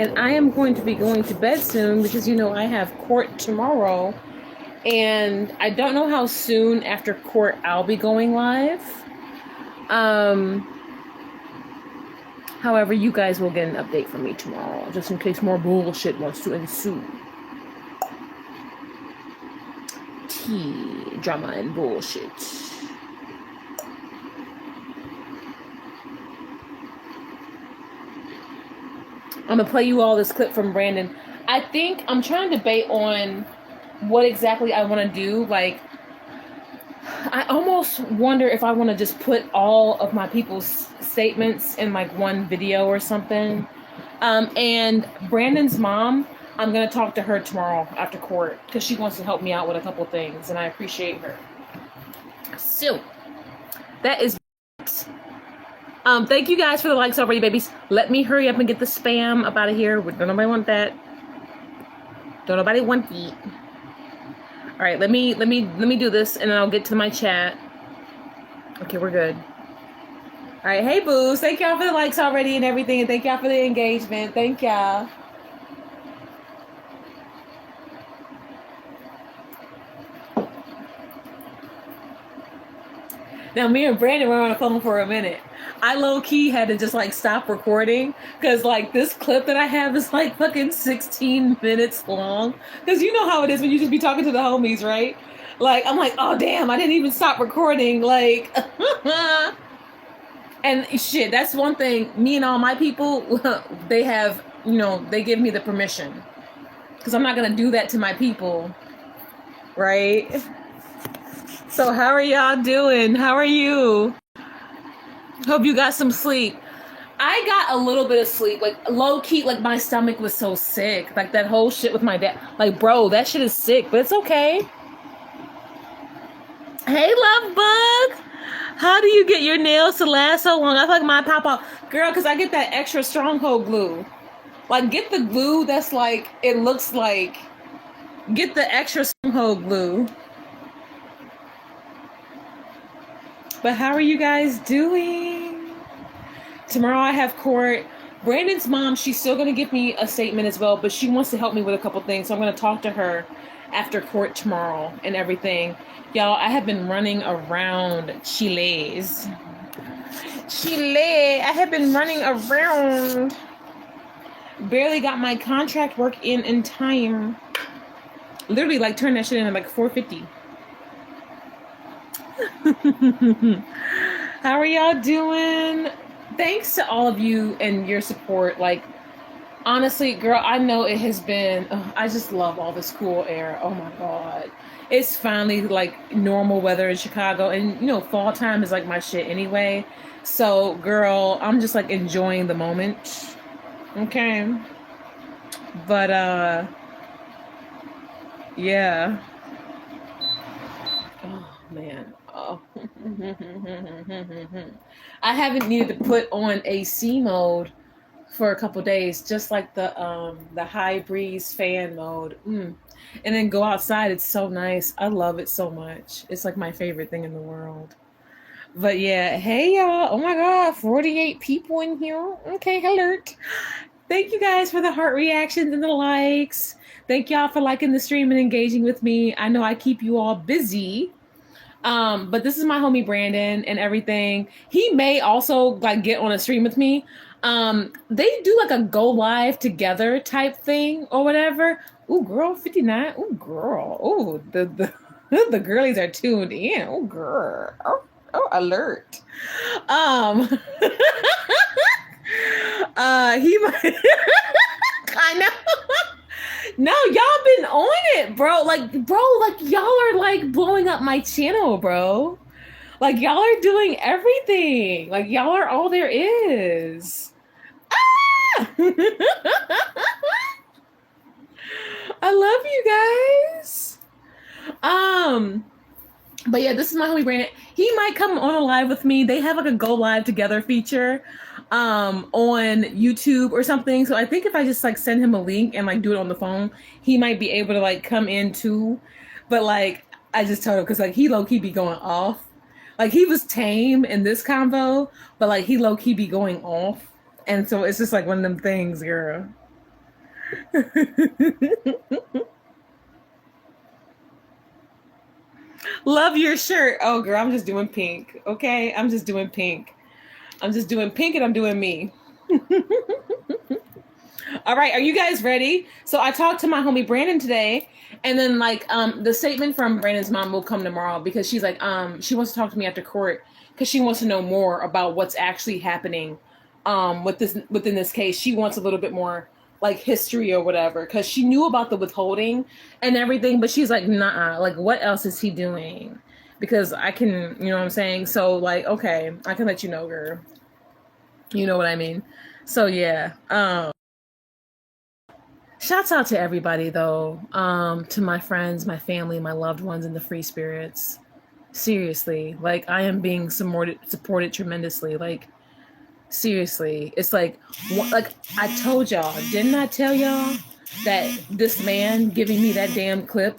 And I am going to be going to bed soon because, I have court tomorrow. And I don't know how soon after court I'll be going live. However, you guys will get an update from me tomorrow, just in case more bullshit wants to ensue. Tea, drama, and bullshit. I'm gonna play you all this clip from Brandon. I think I'm trying to debate on what exactly I want to do. Like, I almost wonder if I want to just put all of my people's statements in like one video or something. And Brandon's mom, I'm gonna talk to her tomorrow after court because she wants to help me out with a couple things, and I appreciate her. So that is. Thank you guys for the likes already, babies. Let me hurry up and get the spam up out of here. Don't nobody want that. Don't nobody want that. All right, let me do this, and then I'll get to my chat. Okay, we're good. All right, hey boos, thank y'all for the likes already and everything, and thank y'all for the engagement. Thank y'all. Now, me and Brandon were on the phone for a minute. I low-key had to just, like, stop recording because, like, this clip that I have is, like, fucking 16 minutes long. Because you know how it is when you just be talking to the homies, right? Like, I'm like, oh, damn, I didn't even stop recording. Like, and shit, that's one thing. Me and all my people, they have, they give me the permission. Because I'm not going to do that to my people, right? So how are y'all doing? How are you? Hope you got some sleep. I got a little bit of sleep. Like, low-key, like, my stomach was so sick. Like, that whole shit with my dad. Like, bro, that shit is sick, but it's okay. Hey, love bug. How do you get your nails to last so long? I feel like my pop-up. Girl, because I get that extra stronghold glue. Like, get the glue that's like, it looks like, get the extra stronghold glue. But how are you guys doing? Tomorrow I have court. Brandon's mom, she's still going to give me a statement as well, but she wants to help me with a couple things. So I'm going to talk to her after court tomorrow and everything. Y'all, I have been running around Chile's. Chile, I have been running around. Barely got my contract work in time. Literally, like, turned that shit in at like 4:50. How are y'all doing? Thanks to all of you and your support. Like, honestly, girl, I know it has been, I just love all this cool air. Oh my God. It's finally like normal weather in Chicago, and fall time is like my shit anyway. So girl, I'm just like enjoying the moment. Okay. But yeah. Oh man. Oh. I haven't needed to put on AC mode for a couple days, just like the high breeze fan mode. And then go outside. It's so nice. I love it so much. It's like my favorite thing in the world. But yeah, hey y'all. Oh my God, 48 people in here. Okay, alert. Thank you guys for the heart reactions and the likes. Thank y'all for liking the stream and engaging with me. I know I keep you all busy. But this is my homie Brandon and everything. He may also like get on a stream with me. They do like a go live together type thing or whatever. Ooh, girl, 59. Ooh, girl. Ooh, the the girlies are tuned in. Oh, girl. Oh, alert. He might. I know. No, y'all been on it, bro. Like y'all are like blowing up my channel, bro. Like, y'all are doing everything. Like, y'all are all there is. Ah! I love you guys. But yeah, this is my homie Brandon. He might come on a live with me. They have like a go live together feature on YouTube or something. So I think if I just like send him a link and like do it on the phone, he might be able to like come in too. But like, I just told him because like he low-key be going off. Like, he was tame in this combo, but like he low-key be going off. And so it's just like one of them things, girl. Love your shirt. Oh, girl, I'm just doing pink. Okay, I'm just doing pink. I'm just doing pink, and I'm doing me. All right, are you guys ready? So I talked to my homie Brandon today, and then like the statement from Brandon's mom will come tomorrow because she's like she wants to talk to me after court because she wants to know more about what's actually happening with this within this case. She wants a little bit more like history or whatever because she knew about the withholding and everything, but she's like, nah, like what else is he doing? Because I can, you know what I'm saying? So like, okay, I can let you know, girl. You know what I mean? So yeah. Shouts out to everybody though, to my friends, my family, my loved ones, and the free spirits. Seriously, like I am being supported tremendously. Like seriously, it's like I told y'all, didn't I tell y'all that this man giving me that damn clip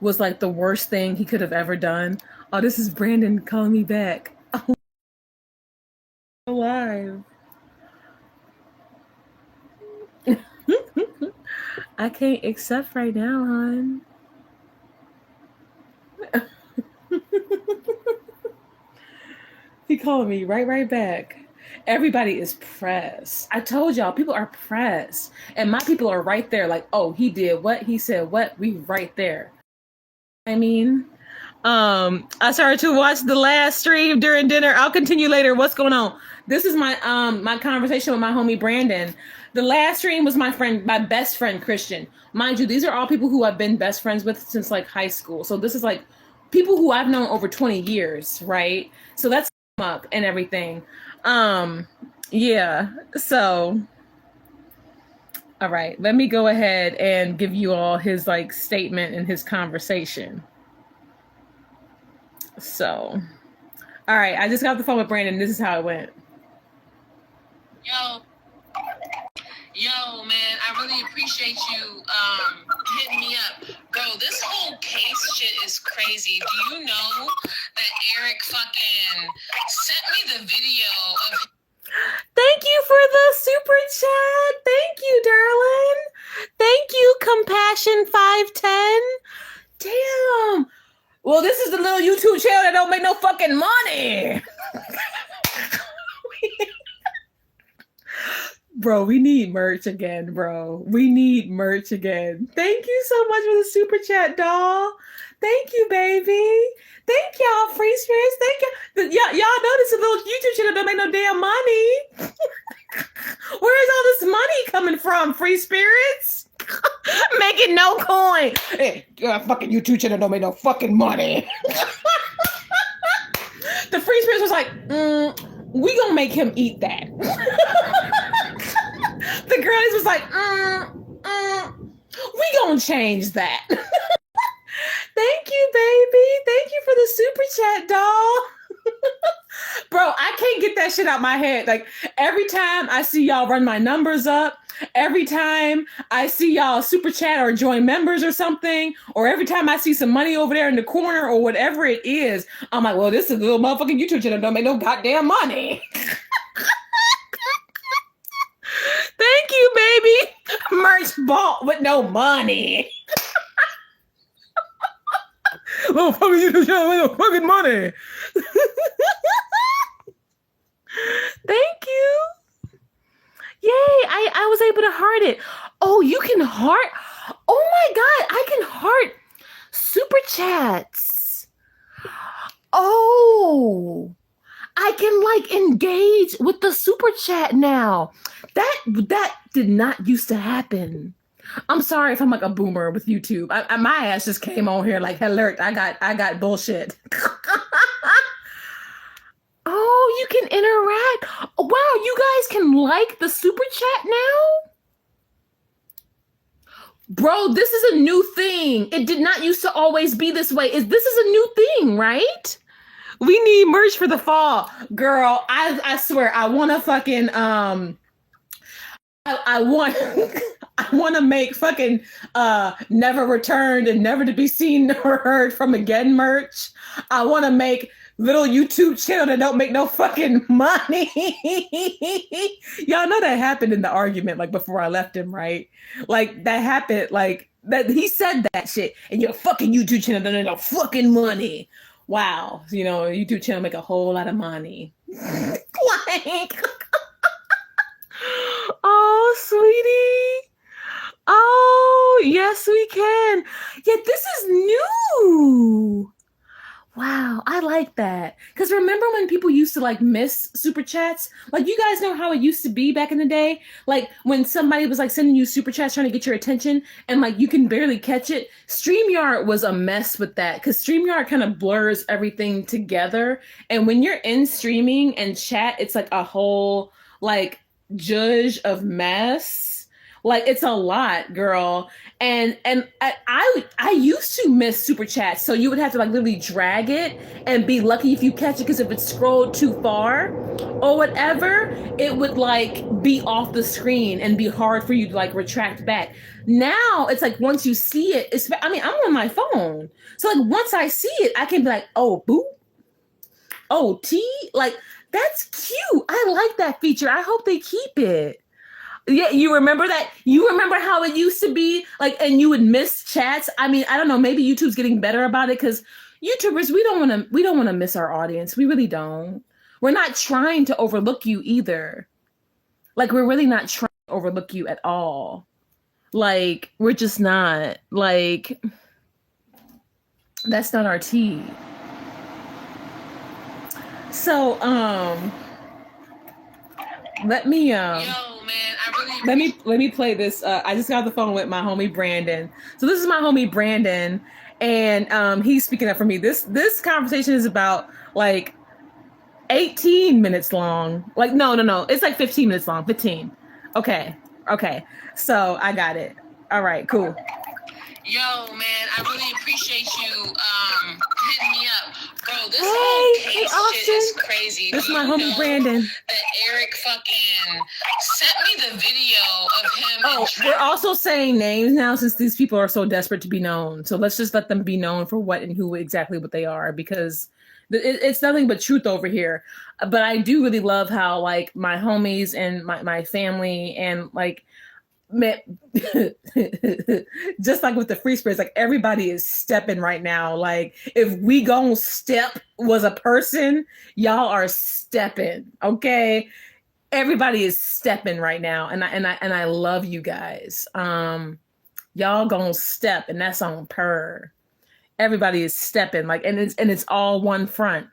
was like the worst thing he could have ever done? Oh, this is Brandon calling me back. Oh, alive. I can't accept right now, hon. He calling me right back. Everybody is pressed. I told y'all, people are pressed. And my people are right there like, oh, he did what? He said what? We right there. I mean, I started to watch the last stream during dinner. I'll continue later. What's going on? This is my my conversation with my homie Brandon. The last stream was my best friend Christian. Mind you, these are all people who I've been best friends with since like high school. So this is like people who I've known over 20 years, right? So that's up and everything. Yeah. So all right, let me go ahead and give you all his like statement and his conversation. So, all right, I just got off the phone with Brandon. This is how it went. Yo, man, I really appreciate you hitting me up. Bro, this whole case shit is crazy. Do you know that Eric fucking sent me the video of... Thank you for the super chat. Thank you, darling. Thank you, Compassion510. Damn. Well, this is the little YouTube channel that don't make no fucking money. Bro, we need merch again, bro. We need merch again. Thank you so much for the super chat, doll. Thank you, baby. Thank y'all, free spirits. Thank you. Y'all know this is a little YouTube channel don't make no damn money. Where is all this money coming from, free spirits? Making no coin. Hey, fucking YouTube channel don't make no fucking money. The free spirits was like, we gonna make him eat that. The girlies was like, we gonna change that. Thank you, baby. Thank you for the super chat, doll. Bro, I can't get that shit out my head. Like, every time I see y'all run my numbers up, every time I see y'all super chat or join members or something, or every time I see some money over there in the corner or whatever it is, I'm like, well, this is a little motherfucking YouTube channel. Don't make no goddamn money. Thank you, baby. Merch bought with no money. Oh, fucking YouTube channel with no fucking money. Thank you. Yay, I was able to heart it. Oh, you can heart? Oh my God, I can heart super chats. Oh, I can like engage with the super chat now. That did not used to happen. I'm sorry if I'm like a boomer with YouTube. My ass just came on here like, alert, I got bullshit. Oh, you can interact. Wow, you guys can like the super chat now? Bro, this is a new thing. It did not used to always be this way. This is a new thing, right? We need merch for the fall. Girl, I swear, I want to fucking, I want to make fucking never returned and never to be seen or heard from again merch. I want to make little YouTube channel that don't make no fucking money. Y'all know that happened in the argument, like before I left him, right? Like that happened, like that he said that shit, and your fucking YouTube channel don't make no fucking money. Wow, you know, YouTube channel make a whole lot of money. Like, oh, sweetie. Oh, yes, we can. Yeah, this is new. Wow, I like that. Because remember when people used to like miss super chats? Like, you guys know how it used to be back in the day? Like, when somebody was like sending you super chats trying to get your attention and like you can barely catch it. StreamYard was a mess with that because StreamYard kind of blurs everything together. And when you're in streaming and chat, it's like a whole like judge of mess. Like, it's a lot, girl. And I used to miss super chats, so you would have to like literally drag it and be lucky if you catch it, because if it scrolled too far or whatever, it would like be off the screen and be hard for you to like retract back. Now it's like once you see it, I mean, I'm on my phone, so like once I see it, I can be like, oh, boop, oh, T, like that's cute. I like that feature. I hope they keep it. Yeah, you remember that? You remember how it used to be? Like, and you would miss chats. I mean, I don't know. Maybe YouTube's getting better about it, because YouTubers, we don't want to miss our audience. We really don't. We're not trying to overlook you either. Like, we're really not trying to overlook you at all. Like, we're just not. Like, that's not our tea. So, let me let me play this. I just got off the phone with my homie Brandon. So this is my homie Brandon, and he's speaking up for me. This conversation is about like 18 minutes long. Like no, it's like 15 minutes long. 15. Okay. So I got it. All right, cool. Yo, man, I really appreciate you hitting me up. Bro, this whole case shit is crazy. This is my homie Brandon. That Eric fucking sent me the video of him. Oh, we're also saying names now since these people are so desperate to be known. So let's just let them be known for what and who exactly what they are, because it's nothing but truth over here. But I do really love how like my homies and my family and like, man, just like with the free spirits, like everybody is stepping right now. Like if we gon' step was a person, y'all are stepping. Okay, everybody is stepping right now, and I love you guys. Y'all gonna step, and that's on per. Everybody is stepping, like, and it's all one front.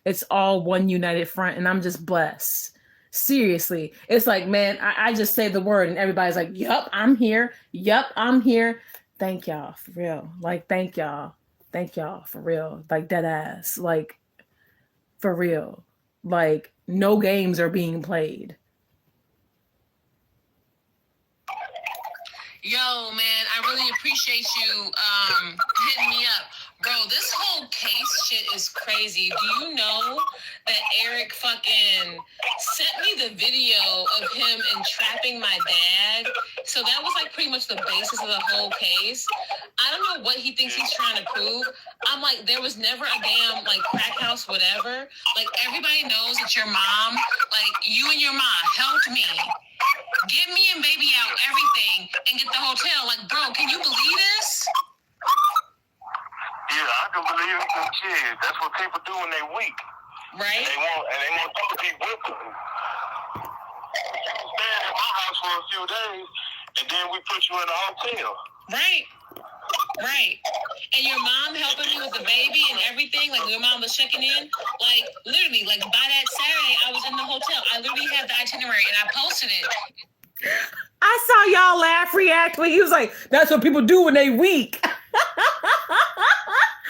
It's all one united front, and I'm just blessed. Seriously, it's like, man, I just say the word and everybody's like, yup, I'm here. Yup, I'm here. Thank y'all, for real. Like, thank y'all. Thank y'all, for real. Like, dead ass. Like, for real. Like, no games are being played. Yo, man, I really appreciate you hitting me up. Bro, this whole case shit is crazy. Do you know that Eric fucking sent me the video of him entrapping my dad? So that was like pretty much the basis of the whole case. I don't know what he thinks he's trying to prove. I'm like, there was never a damn like crack house, whatever. Like everybody knows that your mom, like you and your mom helped me get me and baby out everything and get the hotel. Like, bro, can you believe this? Yeah, I can believe it. Shit, that's what people do when they weak. Right. And they want you to be with them. You stayed at my house for a few days, and then we put you in a hotel. Right. And your mom helping me with the baby and everything. Like your mom was checking in. Like literally, like by that Saturday, I was in the hotel. I literally had the itinerary and I posted it. I saw y'all laugh, react when he was like, "That's what people do when they weak."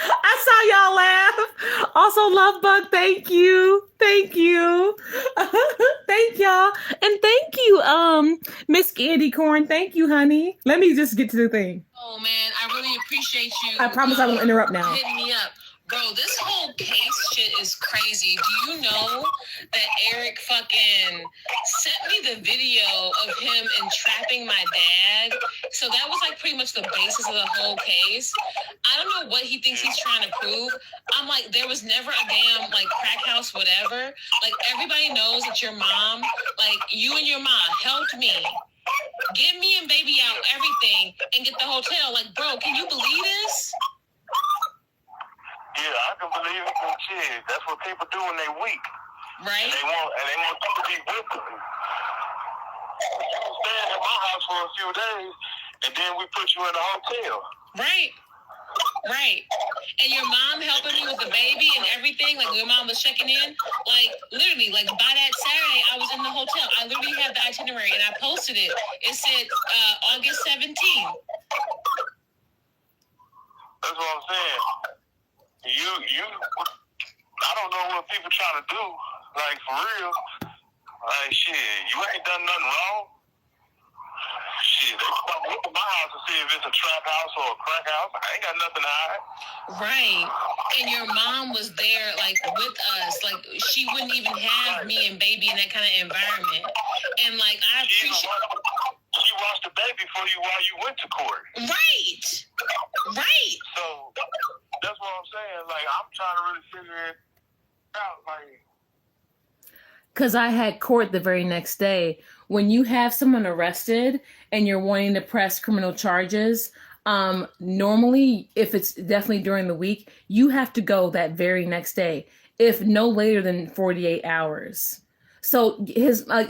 I saw y'all laugh. Also, Love Bug, thank you. Thank y'all. And thank you, Miss Candy Corn. Thank you, honey. Let me just get to the thing. Oh man, I really appreciate you. I promise I won't interrupt now. Hitting me up. Bro, this whole case shit is crazy. Do you know that Eric fucking sent me the video of him entrapping my dad? So that was like pretty much the basis of the whole case. I don't know what he thinks he's trying to prove. I'm like, there was never a damn like crack house, whatever. Like everybody knows that your mom, like you and your mom helped me. Get me and baby out everything and get the hotel. Like, bro, can you believe this? Yeah, I can believe it. And shit, that's what people do when they weak. Right? And they want you to be with them. You were staying at my house for a few days, and then we put you in a hotel. Right. Right. And your mom helping me with the baby and everything, like your mom was checking in, like literally, like by that Saturday, I was in the hotel. I literally have the itinerary and I posted it. It said August 17th. That's what I'm saying. I don't know what people trying to do. Like, for real. Like, shit, you ain't done nothing wrong. Shit, they come look at my house and see if it's a trap house or a crack house. I ain't got nothing to hide. Right. And your mom was there, like, with us. Like, she wouldn't even have me and baby in that kind of environment. And, like, I appreciate... She watched the baby for you while you went to court. Right. Right. So... That's what I'm saying. Like, I'm trying to really figure it out. Like, because I had court the very next day. When you have someone arrested and you're wanting to press criminal charges, normally, if it's definitely during the week, you have to go that very next day, if no later than 48 hours. So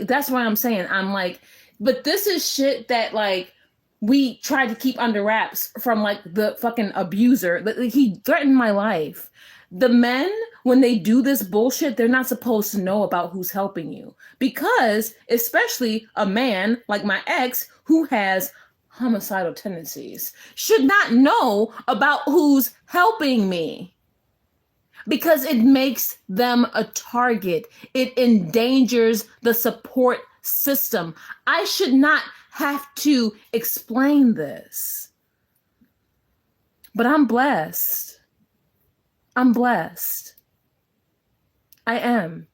that's why I'm saying, I'm like, but this is shit that like, we tried to keep under wraps from like the fucking abuser. He threatened my life. The men, when they do this bullshit, they're not supposed to know about who's helping you. Because, especially a man like my ex who has homicidal tendencies, should not know about who's helping me. Because it makes them a target. It endangers the support system. I should not have to explain this. But I'm blessed. I'm blessed. I am.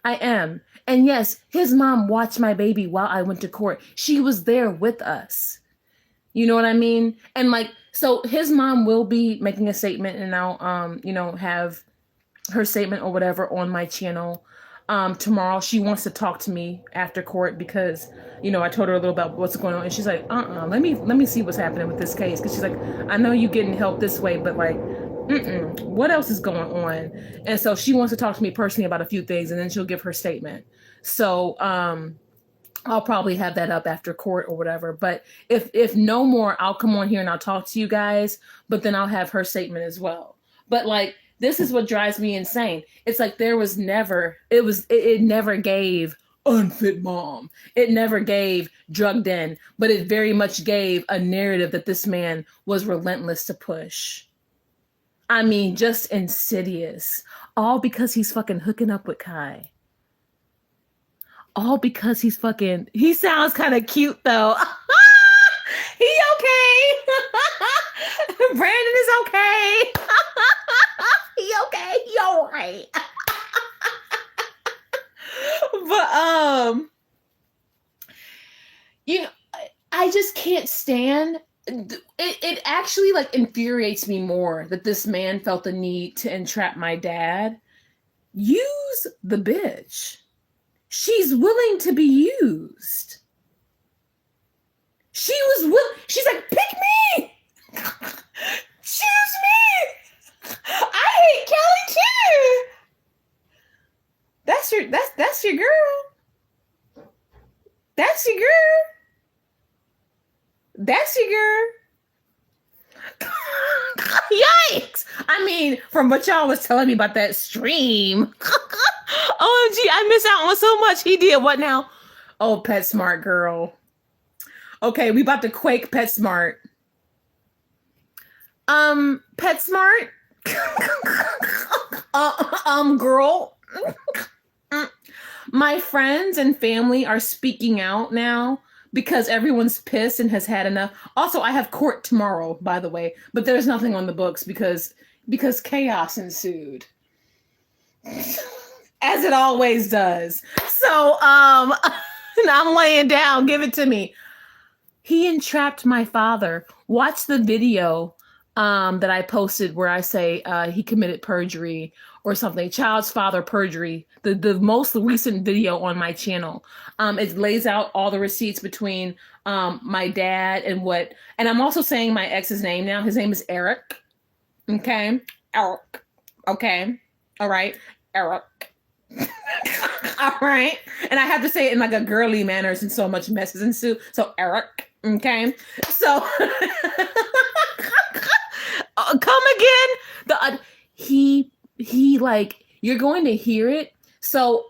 And yes, his mom watched my baby while I went to court. She was there with us. You know what I mean? And like, so his mom will be making a statement, and I'll, have her statement or whatever on my channel. Tomorrow. She wants to talk to me after court because, I told her a little about what's going on, and she's like, let me see what's happening with this case. Cause she's like, I know you getting help this way, but like, what else is going on? And so she wants to talk to me personally about a few things, and then she'll give her statement. So, I'll probably have that up after court or whatever. But if no more, I'll come on here and I'll talk to you guys, but then I'll have her statement as well. But like, this is what drives me insane. It's like it never gave unfit mom. It never gave drugged in, but it very much gave a narrative that this man was relentless to push. I mean, just insidious. All because he's fucking hooking up with Kai. All because he sounds kind of cute though. He okay. Brandon is okay. He okay. He all right. But I just can't stand it. Actually like infuriates me more that this man felt the need to entrap my dad. Use the bitch. She's willing to be used. She's like, pick me. Choose me. I hate Callie too. That's your girl. That's your girl. That's your girl. Yikes. I mean, from what y'all was telling me about that stream. OMG, I miss out on so much. He did what now? Oh, PetSmart girl. Okay, we about to quake PetSmart. PetSmart? Girl. My friends and family are speaking out now because everyone's pissed and has had enough. Also, I have court tomorrow, by the way, but there's nothing on the books because because chaos ensued. As it always does. So, I'm laying down. Give it to me. He entrapped my father. Watch the video that I posted where I say he committed perjury or something. Child's father perjury. The most recent video on my channel. It lays out all the receipts between my dad and what. And I'm also saying my ex's name now. His name is Eric. Okay? Eric. Okay? All right? Eric. All right. And I have to say it in like a girly manner since so much mess is ensued. So Eric. Okay. So come again. He like, you're going to hear it. So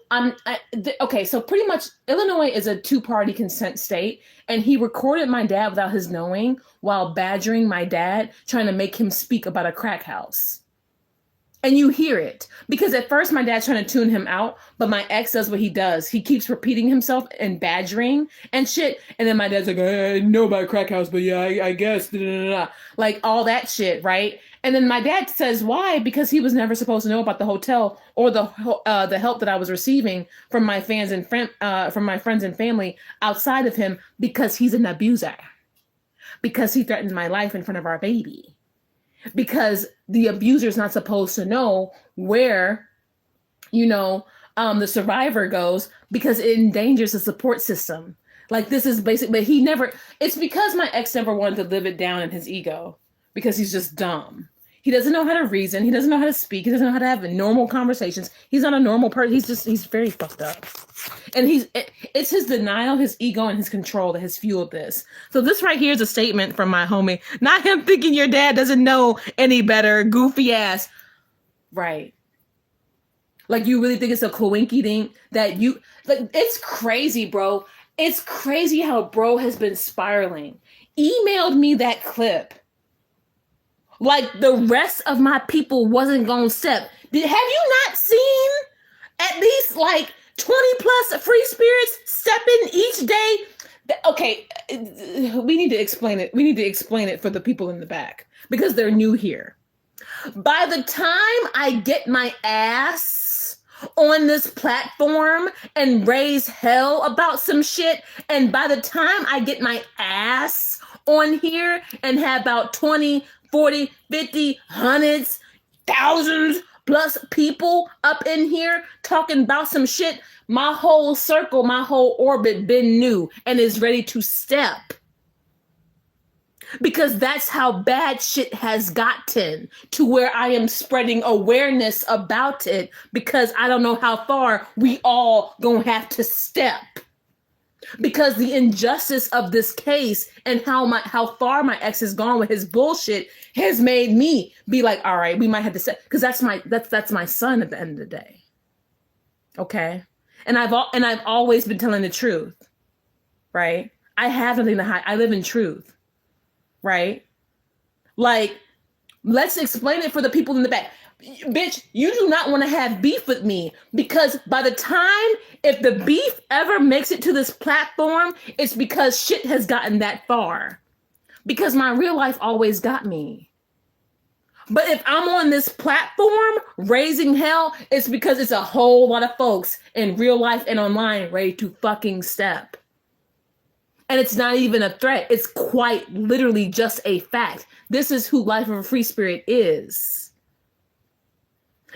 okay. So pretty much Illinois is a 2-party consent state. And he recorded my dad without his knowing while badgering my dad, trying to make him speak about a crack house. And you hear it because at first my dad's trying to tune him out, but my ex does what he does. He keeps repeating himself and badgering and shit. And then my dad's like, I know about crack house, but yeah, I guess. Like all that shit, right? And then my dad says, why? Because he was never supposed to know about the hotel or the help that I was receiving from my fans and from my friends and family outside of him because he's an abuser. Because he threatened my life in front of our baby. Because the abuser's not supposed to know where, the survivor goes because it endangers the support system. Like this is basically, it's because my ex never wanted to live it down in his ego because he's just dumb. He doesn't know how to reason. He doesn't know how to speak. He doesn't know how to have normal conversations. He's not a normal person. He's very fucked up. And it's his denial, his ego, and his control that has fueled this. So this right here is a statement from my homie. Not him thinking your dad doesn't know any better, goofy ass. Right. Like you really think it's a coinky-dink that you, like, it's crazy, bro. It's crazy how bro has been spiraling. Emailed me that clip. Like the rest of my people wasn't gonna step. Have you not seen at least like 20 plus free spirits stepping each day? Okay, we need to explain it. We need to explain it for the people in the back because they're new here. By the time I get my ass on this platform and raise hell about some shit, and by the time I get my ass on here and have about 20, 40, 50, hundreds, thousands plus people up in here talking about some shit, my whole circle, my whole orbit been new and is ready to step. Because that's how bad shit has gotten to where I am spreading awareness about it because I don't know how far we all gonna have to step. Because the injustice of this case and how far my ex has gone with his bullshit has made me be like, all right, we might have to say, because that's my son at the end of the day. Okay, and I've always been telling the truth, right? I have nothing to hide. I live in truth, right? Like, let's explain it for the people in the back. Bitch, you do not want to have beef with me because by the time, if the beef ever makes it to this platform, it's because shit has gotten that far. Because my real life always got me. But if I'm on this platform raising hell, it's because it's a whole lot of folks in real life and online ready to fucking step. And it's not even a threat. It's quite literally just a fact. This is who Life of a Free Spirit is.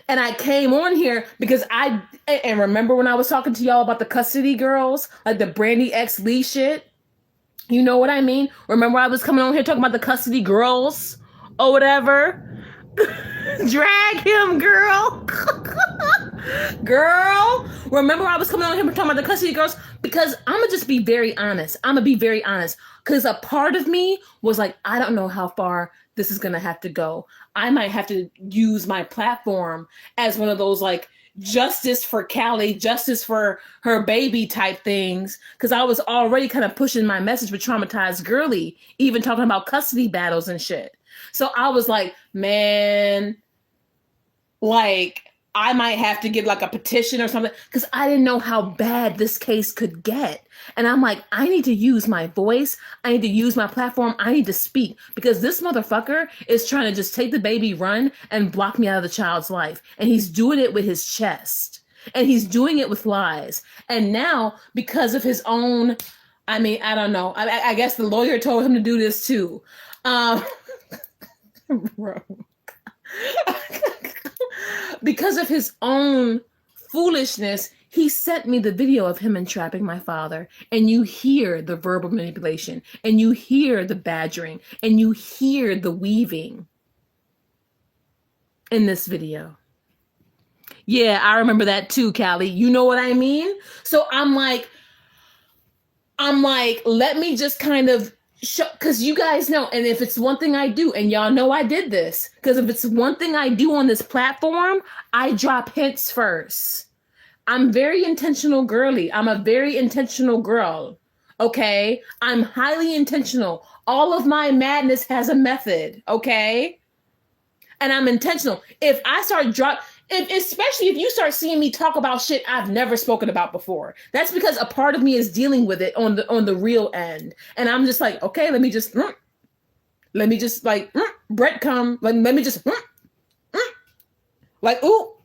And I came on here because and remember when I was talking to y'all about the custody girls, like the Brandy X Lee shit? You know what I mean? Remember I was coming on here talking about the custody girls or whatever? Drag him, girl. Girl. Remember I was coming on here talking about the custody girls? Because I'm going to just be very honest. I'm going to be very honest. Because a part of me was like, I don't know how far this is going to have to go. I might have to use my platform as one of those like justice for Callie, justice for her baby type things. Because I was already kind of pushing my message with Traumatized Girly, even talking about custody battles and shit. So I was like, man, like, I might have to get like a petition or something because I didn't know how bad this case could get. And I'm like, I need to use my voice. I need to use my platform. I need to speak because this motherfucker is trying to just take the baby, run, and block me out of the child's life. And he's doing it with his chest. And he's doing it with lies. And now, because of his own, I mean, I don't know. I guess the lawyer told him to do this too. Bro. Because of his own foolishness, he sent me the video of him entrapping my father. And you hear the verbal manipulation, and you hear the badgering, and you hear the weaving in this video. Yeah, I remember that too, Callie. You know what I mean? So I'm like, let me just kind of show, because you guys know, and if it's one thing I do, and y'all know I did this, because if it's one thing I do on this platform, I drop hints first. I'm very intentional girly. I'm a very intentional girl. Okay? I'm highly intentional. All of my madness has a method. Okay? And I'm intentional. If I start especially if you start seeing me talk about shit I've never spoken about before, that's because a part of me is dealing with it on the real end. And I'm just like, okay, let me just like, breadcrumb. Let me just, like, ooh,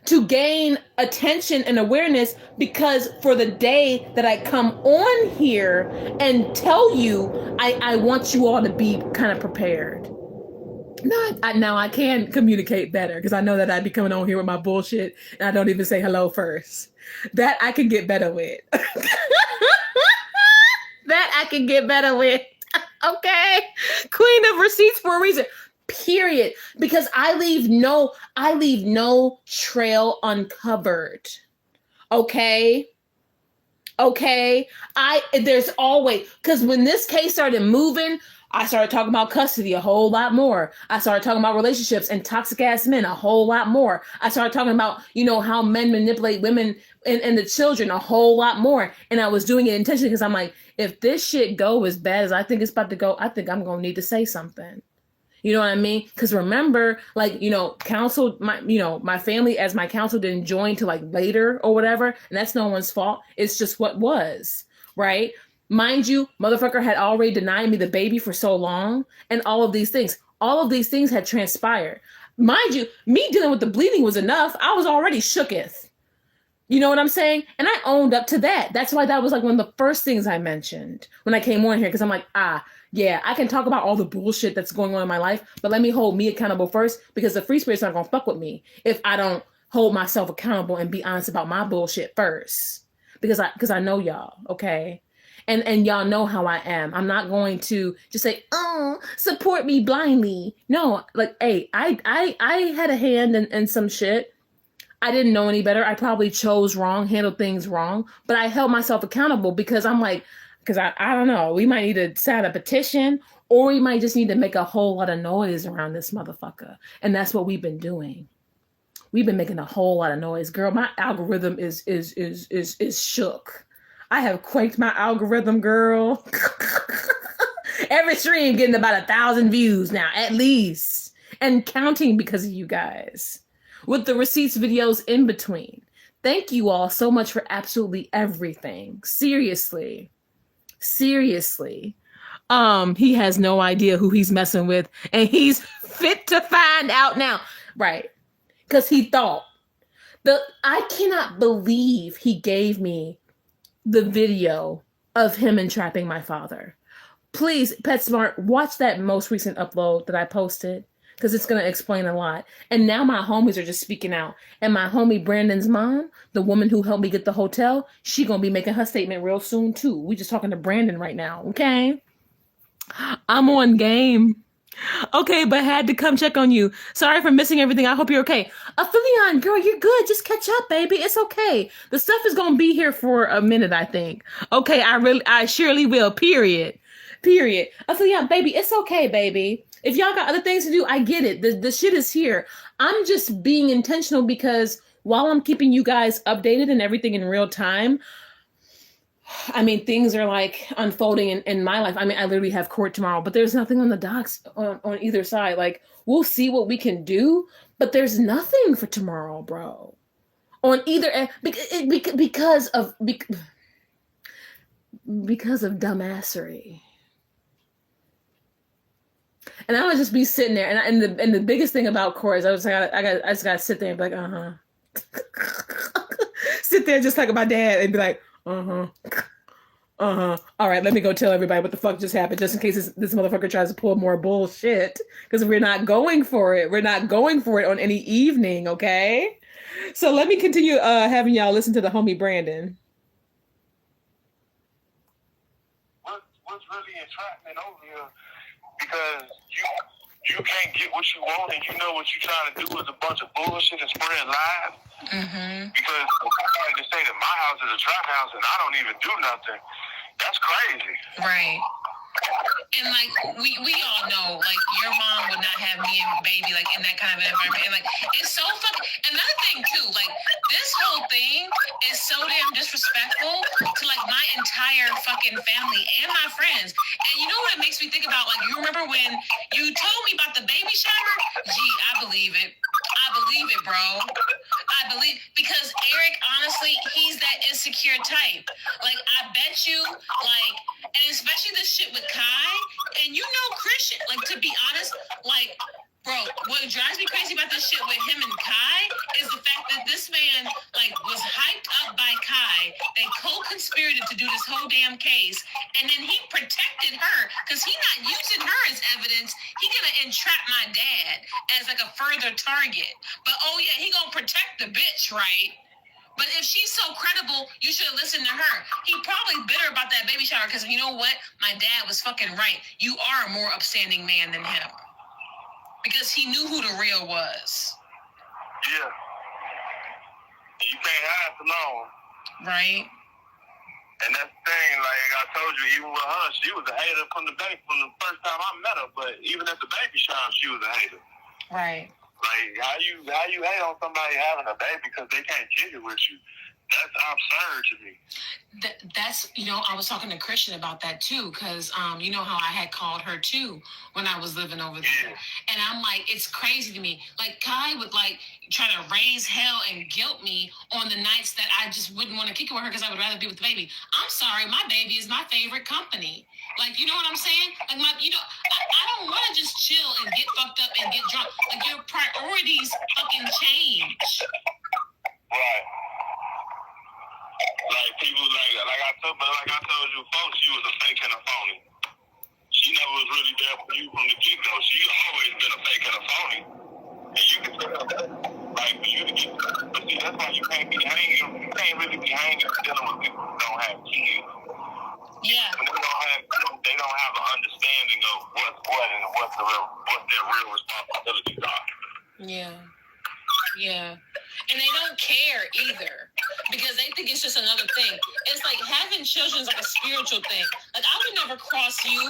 to gain attention and awareness, because for the day that I come on here and tell you, I want you all to be kind of prepared. Now I can communicate better because I know that I'd be coming on here with my bullshit and I don't even say hello first. That I can get better with. That I can get better with. Okay? Queen of receipts for a reason. Period. Because I leave no trail uncovered. Okay? Okay? There's always, because when this case started moving, I started talking about custody a whole lot more. I started talking about relationships and toxic ass men a whole lot more. I started talking about, how men manipulate women and the children a whole lot more. And I was doing it intentionally because I'm like, if this shit go as bad as I think it's about to go, I think I'm going to need to say something. You know what I mean? Because remember, like, counsel, my family as my counsel didn't join till like later or whatever. And that's no one's fault. It's just what was, right? Mind you, motherfucker had already denied me the baby for so long, and all of these things had transpired. Mind you, me dealing with the bleeding was enough. I was already shooketh. You know what I'm saying? And I owned up to that. That's why that was like one of the first things I mentioned when I came on here, because I'm like, yeah, I can talk about all the bullshit that's going on in my life, but let me hold me accountable first, because the free spirit's not gonna fuck with me if I don't hold myself accountable and be honest about my bullshit first. Because I know y'all, okay? And y'all know how I am. I'm not going to just say, oh, support me blindly. No, like, hey, I had a hand in some shit. I didn't know any better. I probably chose wrong, handled things wrong, but I held myself accountable because I'm like, because I don't know, we might need to sign a petition, or we might just need to make a whole lot of noise around this motherfucker. And that's what we've been doing. We've been making a whole lot of noise. Girl, my algorithm is shook. I have quaked my algorithm, girl. Every stream getting about 1,000 views now, at least. And counting because of you guys. With the receipts videos in between. Thank you all so much for absolutely everything. Seriously. He has no idea who he's messing with. And he's fit to find out now. Right. Because he thought. I cannot believe he gave me the video of him entrapping my father. Please, PetSmart, watch that most recent upload that I posted, because it's going to explain a lot. And now my homies are just speaking out. And my homie Brandon's mom, the woman who helped me get the hotel, she going to be making her statement real soon too. We just talking to Brandon right now, okay? I'm on game. Okay, but had to come check on you. Sorry for missing everything. I hope you're okay. Aphelion, girl, you're good. Just catch up, baby. It's okay. The stuff is going to be here for a minute, I think. Okay, I surely will. Period. Aphelion, baby, it's okay, baby. If y'all got other things to do, I get it. The shit is here. I'm just being intentional because while I'm keeping you guys updated and everything in real time, I mean, things are like unfolding in my life. I mean, I literally have court tomorrow, but there's nothing on the docks on either side. Like, we'll see what we can do, but there's nothing for tomorrow, bro. On either end, because of dumbassery. And I would just be sitting there, and the biggest thing about court is I just gotta sit there and be like, sit there just like my dad and be like, all right, let me go tell everybody what the fuck just happened, just in case this motherfucker tries to pull more bullshit, because we're not going for it. We're not going for it on any evening, okay? So let me continue having y'all listen to the homie Brandon. What's really entrapment over here? Because you can't get what you want, and you know what you're trying to do is a bunch of bullshit and spread lies. Because somebody can say that my house is a trap house and I don't even do nothing. That's crazy. Right. And like we all know, like your mom would not have me and baby like in that kind of an environment. And like it's so fucking. Another thing too, like this whole thing is so damn disrespectful to like my entire fucking family and my friends. And you know what it makes me think about? Like, you remember when you told me about the baby shower? Gee, I believe it. I believe it, bro. I believe, because Eric, honestly, he's that insecure type. Like, I bet you, like, and especially this shit with Kai, and you know Christian, like, to be honest, like, bro, what drives me crazy about this shit with him and Kai is the fact that this man, like, was hyped up by Kai. They co-conspirated to do this whole damn case, and then he protected her, because he's not using her as evidence. He gonna entrap my dad as, like, a further target. But, oh, yeah, he gonna protect the bitch, right? But if she's so credible, you should have listened to her. He probably bitter about that baby shower, because you know what? My dad was fucking right. You are a more upstanding man than him. Because he knew who the real was. Yeah. You can't hide for long. Right. And that's the thing, like I told you, even with her, she was a hater from the first time I met her, but even at the baby shower, she was a hater. Right. Like, how you hate on somebody having a baby because they can't kick it with you? That's absurd to me. That's, you know, I was talking to Christian about that too, because you know how I had called her too when I was living over there. Yeah. And I'm like, it's crazy to me. Like, Kai would like try to raise hell and guilt me on the nights that I just wouldn't want to kick it with her because I would rather be with the baby. I'm sorry, my baby is my favorite company. Like, you know what I'm saying? Like, I don't want to just chill and get fucked up and get drunk. Like, your priorities fucking change. Right. Like, people, like I told you, folks, she was a fake and a phony. She never was really there for you from the get-go. She always been a fake and a phony. And you can tell that. Like, for you to get, but see, that's why you can't be hanging. You can't really be hanging dealing with people who don't have kids. Yeah. And they don't have an understanding of what's what and what their real responsibilities are. Yeah. Yeah. And they don't care either, because they think it's just another thing. It's like having children is like a spiritual thing. Like, I would never cross you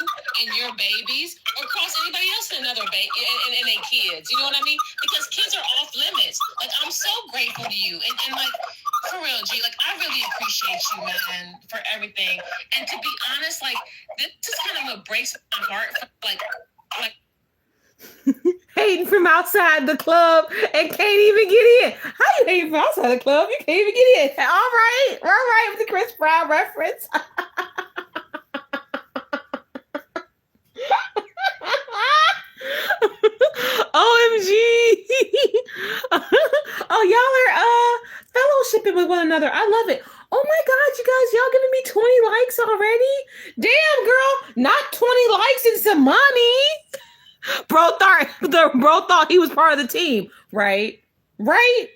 and your babies or cross anybody else and another baby and their kids. You know what I mean? Because kids are off limits. Like, I'm so grateful to you. And like, for real, G, like, I really appreciate you, man, for everything. And to be honest, like, this is kind of what breaks my heart. Like hating from outside the club and can't even get in. How you hating from outside the club? You can't even get in. All right, with the Chris Brown reference. OMG. Oh, y'all are fellowshipping with one another. I love it. Oh my God, you guys, y'all giving me 20 likes already? Damn, girl, not 20 likes and some money. Bro thought he was part of the team, right? Right?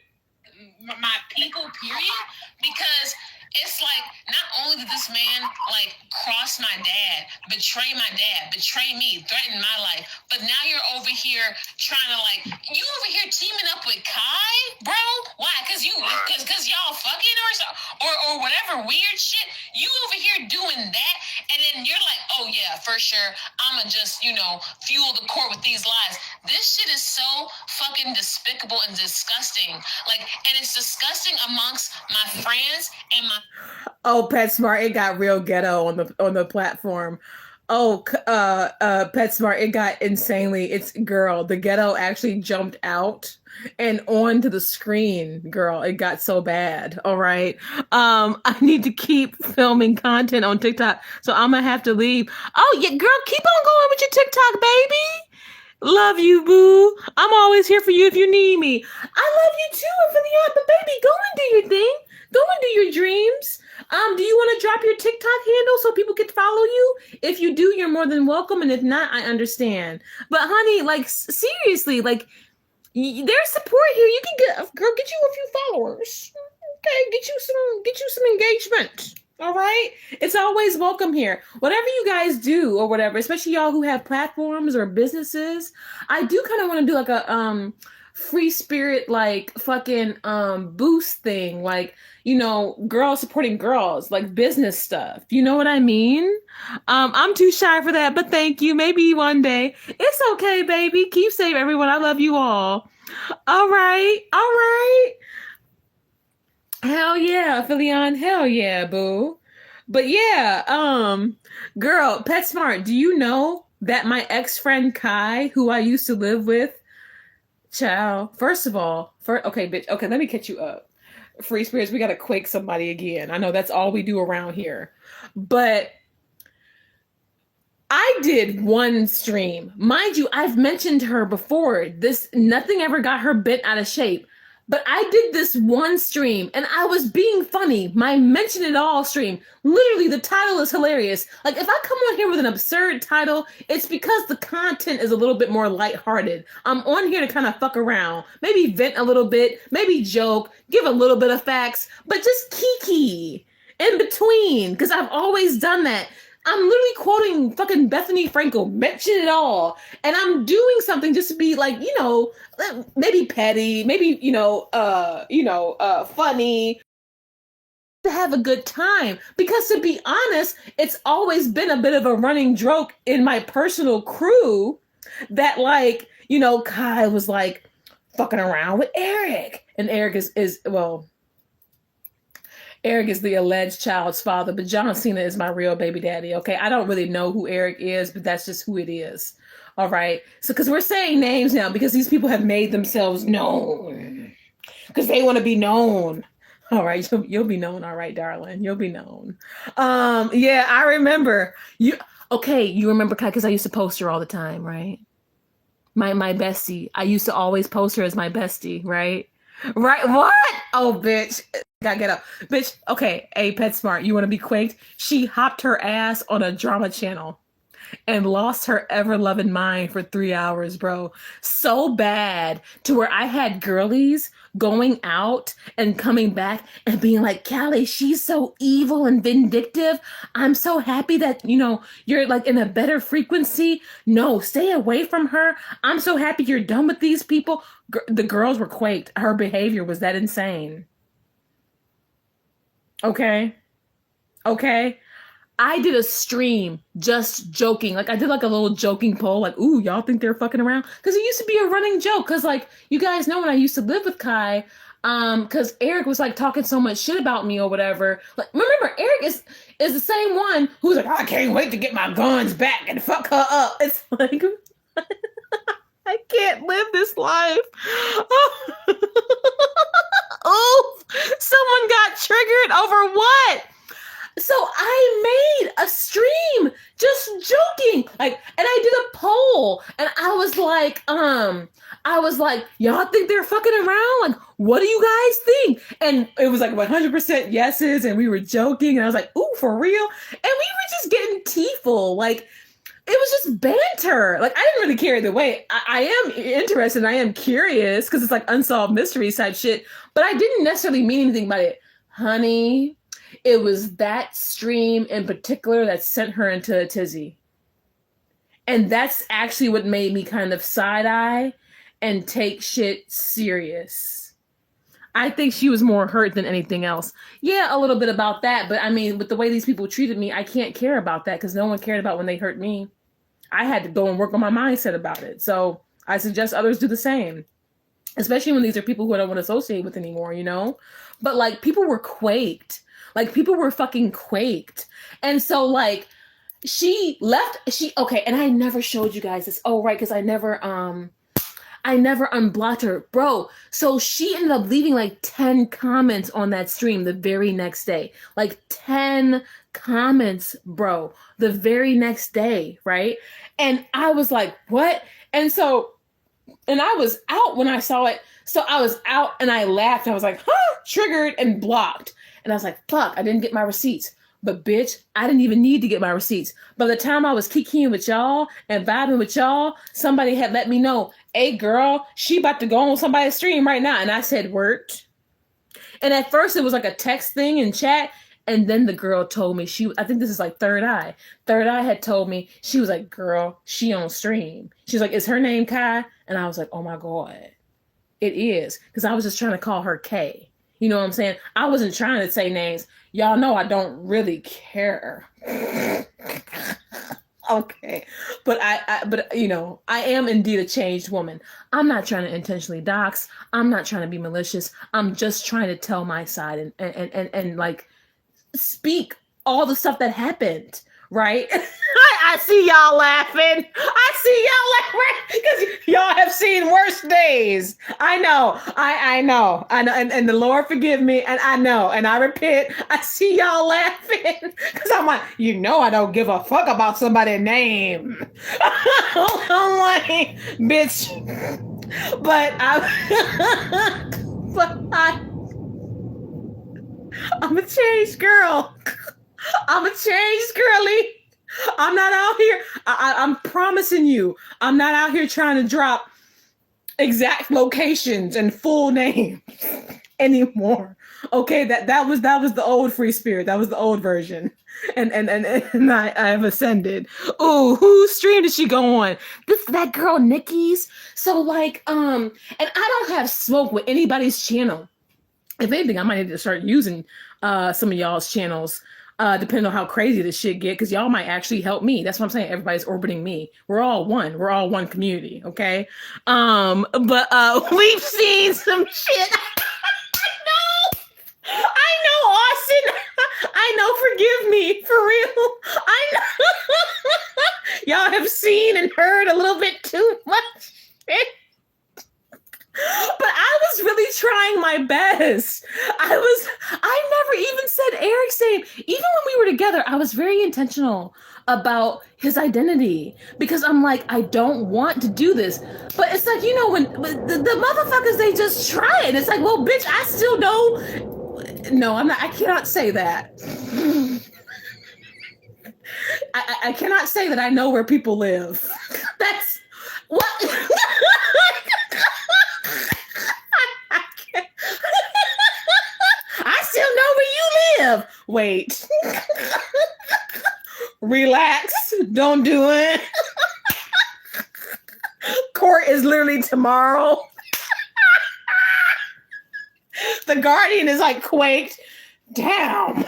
My people, period. Because it's like, not only did this man, like, cross my dad, betray me, threaten my life, but now you're over here trying to, like, you over here teaming up with Kai, bro? Why? Because y'all fucking or whatever weird shit. You over here doing that, and then you're like, oh yeah, for sure, I'ma just, fuel the court with these lies. This shit is so fucking despicable and disgusting. Like, and it's disgusting amongst my friends and my Oh, PetSmart, it got real ghetto on the platform. Oh, PetSmart, it got insanely. It's girl, the ghetto actually jumped out and onto the screen. Girl, it got so bad. All right. I need to keep filming content on TikTok, so I'm gonna have to leave. Oh, yeah, girl, keep on going with your TikTok, baby. Love you, boo. I'm always here for you if you need me. I love you too, Ophelia, but baby, go and do your thing. Go and do your dreams. Do you want to drop your TikTok handle so people can follow you? If you do, you're more than welcome, and if not, I understand. But honey, like seriously, like there's support here. You can get girl, get you a few followers. Okay, get you some engagement. All right, it's always welcome here. Whatever you guys do or whatever, especially y'all who have platforms or businesses, I do kind of want to do like a free spirit like fucking boost thing, like, you know, girls supporting girls, like business stuff. You know what I mean? I'm too shy for that, but thank you. Maybe one day. It's okay, baby. Keep safe, everyone. I love you all. All right. All right. Hell yeah, Philion. Hell yeah, boo. But yeah, girl, PetSmart, do you know that my ex-friend Kai, who I used to live with, child, first of all, okay, bitch, okay, let me catch you up. Free spirits, we gotta quake somebody again. I know that's all we do around here. But I did one stream. Mind you, I've mentioned her before. Nothing ever got her bent out of shape. But I did this one stream and I was being funny. My mention it all stream. Literally, the title is hilarious. Like, if I come on here with an absurd title, it's because the content is a little bit more lighthearted. I'm on here to kind of fuck around, maybe vent a little bit, maybe joke, give a little bit of facts, but just kiki in between, because I've always done that. I'm literally quoting fucking Bethany Frankel, mention it all. And I'm doing something just to be like, you know, maybe petty, maybe, funny, to have a good time. Because to be honest, it's always been a bit of a running joke in my personal crew that, like, you know, Kai was like fucking around with Eric. And Eric Eric is the alleged child's father, but John Cena is my real baby daddy, okay? I don't really know who Eric is, but that's just who it is, all right? So, because we're saying names now, because these people have made themselves known, because they want to be known. All right, you'll be known, all right, darling? You'll be known. Yeah, I remember. You remember Kai, because I used to post her all the time, right? My bestie. I used to always post her as my bestie, right? Right, what? Oh, bitch. Gotta get up. Bitch, okay, hey, PetSmart, you want to be quaked? She hopped her ass on a drama channel and lost her ever-loving mind for 3 hours, bro. So bad to where I had girlies going out and coming back and being like, Callie, she's so evil and vindictive. I'm so happy that, you know, you're like in a better frequency. No, stay away from her. I'm so happy you're done with these people. The girls were quaked. Her behavior was that insane. Okay. I did a stream just joking. Like, I did like a little joking poll, like, ooh, y'all think they're fucking around? Because it used to be a running joke. Because, like, you guys know when I used to live with Kai, because Eric was like talking so much shit about me or whatever. Like, remember, Eric is the same one who's like, I can't wait to get my guns back and fuck her up. It's like, I can't live this life. Oh, someone got triggered over what? So I made a stream just joking, like, and I did a poll, and I was like, y'all think they're fucking around? Like, what do you guys think? And it was like 100% yeses, and we were joking, and I was like, ooh, for real? And we were just getting teaful, like, it was just banter. Like, I didn't really care either way. I am interested, and I am curious, because it's like unsolved mysteries type shit, but I didn't necessarily mean anything by it. Honey, it was that stream in particular that sent her into a tizzy. And that's actually what made me kind of side-eye and take shit serious. I think she was more hurt than anything else. Yeah, a little bit about that, but I mean, with the way these people treated me, I can't care about that because no one cared about when they hurt me. I had to go and work on my mindset about it. So I suggest others do the same, especially when these are people who I don't want to associate with anymore, you know? But like, people were quaked. Like people were fucking quaked. And so like she left, okay, and I never showed you guys this. Oh, right, because I never unblocked her. Bro, so she ended up leaving like 10 comments on that stream the very next day. Like 10 comments, bro, the very next day, right? And I was like, what? And I was out when I saw it. So I was out and I laughed. I was like, triggered and blocked. And I was like, fuck, I didn't get my receipts. But bitch, I didn't even need to get my receipts. By the time I was kikiing with y'all and vibing with y'all, somebody had let me know, hey girl, she about to go on somebody's stream right now. And I said, word. And at first it was like a text thing in chat. And then the girl told me, I think this is like Third Eye. Third Eye had told me, she was like, girl, she on stream. She's like, is her name Kai? And I was like, oh my God, it is. Because I was just trying to call her Kay. You know what I'm saying? I wasn't trying to say names. Y'all know I don't really care. Okay. But but you know, I am indeed a changed woman. I'm not trying to intentionally dox. I'm not trying to be malicious. I'm just trying to tell my side and like speak all the stuff that happened, right? I see y'all laughing. I see y'all laughing because y'all have seen worse days. I know. I know. And the Lord forgive me. And I know. And I repent. I see y'all laughing because I'm like, you know, I don't give a fuck about somebody's name. I'm like, bitch. But I'm a changed girl. I'm a changed girly. I'm not out here. I'm promising you, I'm not out here trying to drop exact locations and full names anymore. Okay, that was the old free spirit. That was the old version. And I have ascended. Oh, whose stream did she go on? That girl Nikki's. So like, and I don't have smoke with anybody's channel. If anything, I might need to start using some of y'all's channels, depending on how crazy this shit get, because y'all might actually help me. That's what I'm saying. Everybody's orbiting me. We're all one. We're all one community, okay? But we've seen some shit. I know, Austin. I know, forgive me, for real. I know. Y'all have seen and heard a little bit too much shit. But I was really trying my best. I never even said Eric's name. Even when we were together, I was very intentional about his identity because I'm like, I don't want to do this. But it's like, you know, when the motherfuckers, they just try it. It's like, well, bitch, I still know. No, I cannot say that. I cannot say that I know where people live. That's what. I still know where you live. Wait. Relax. Don't do it. Court is literally tomorrow. The Guardian is like quaked. Damn.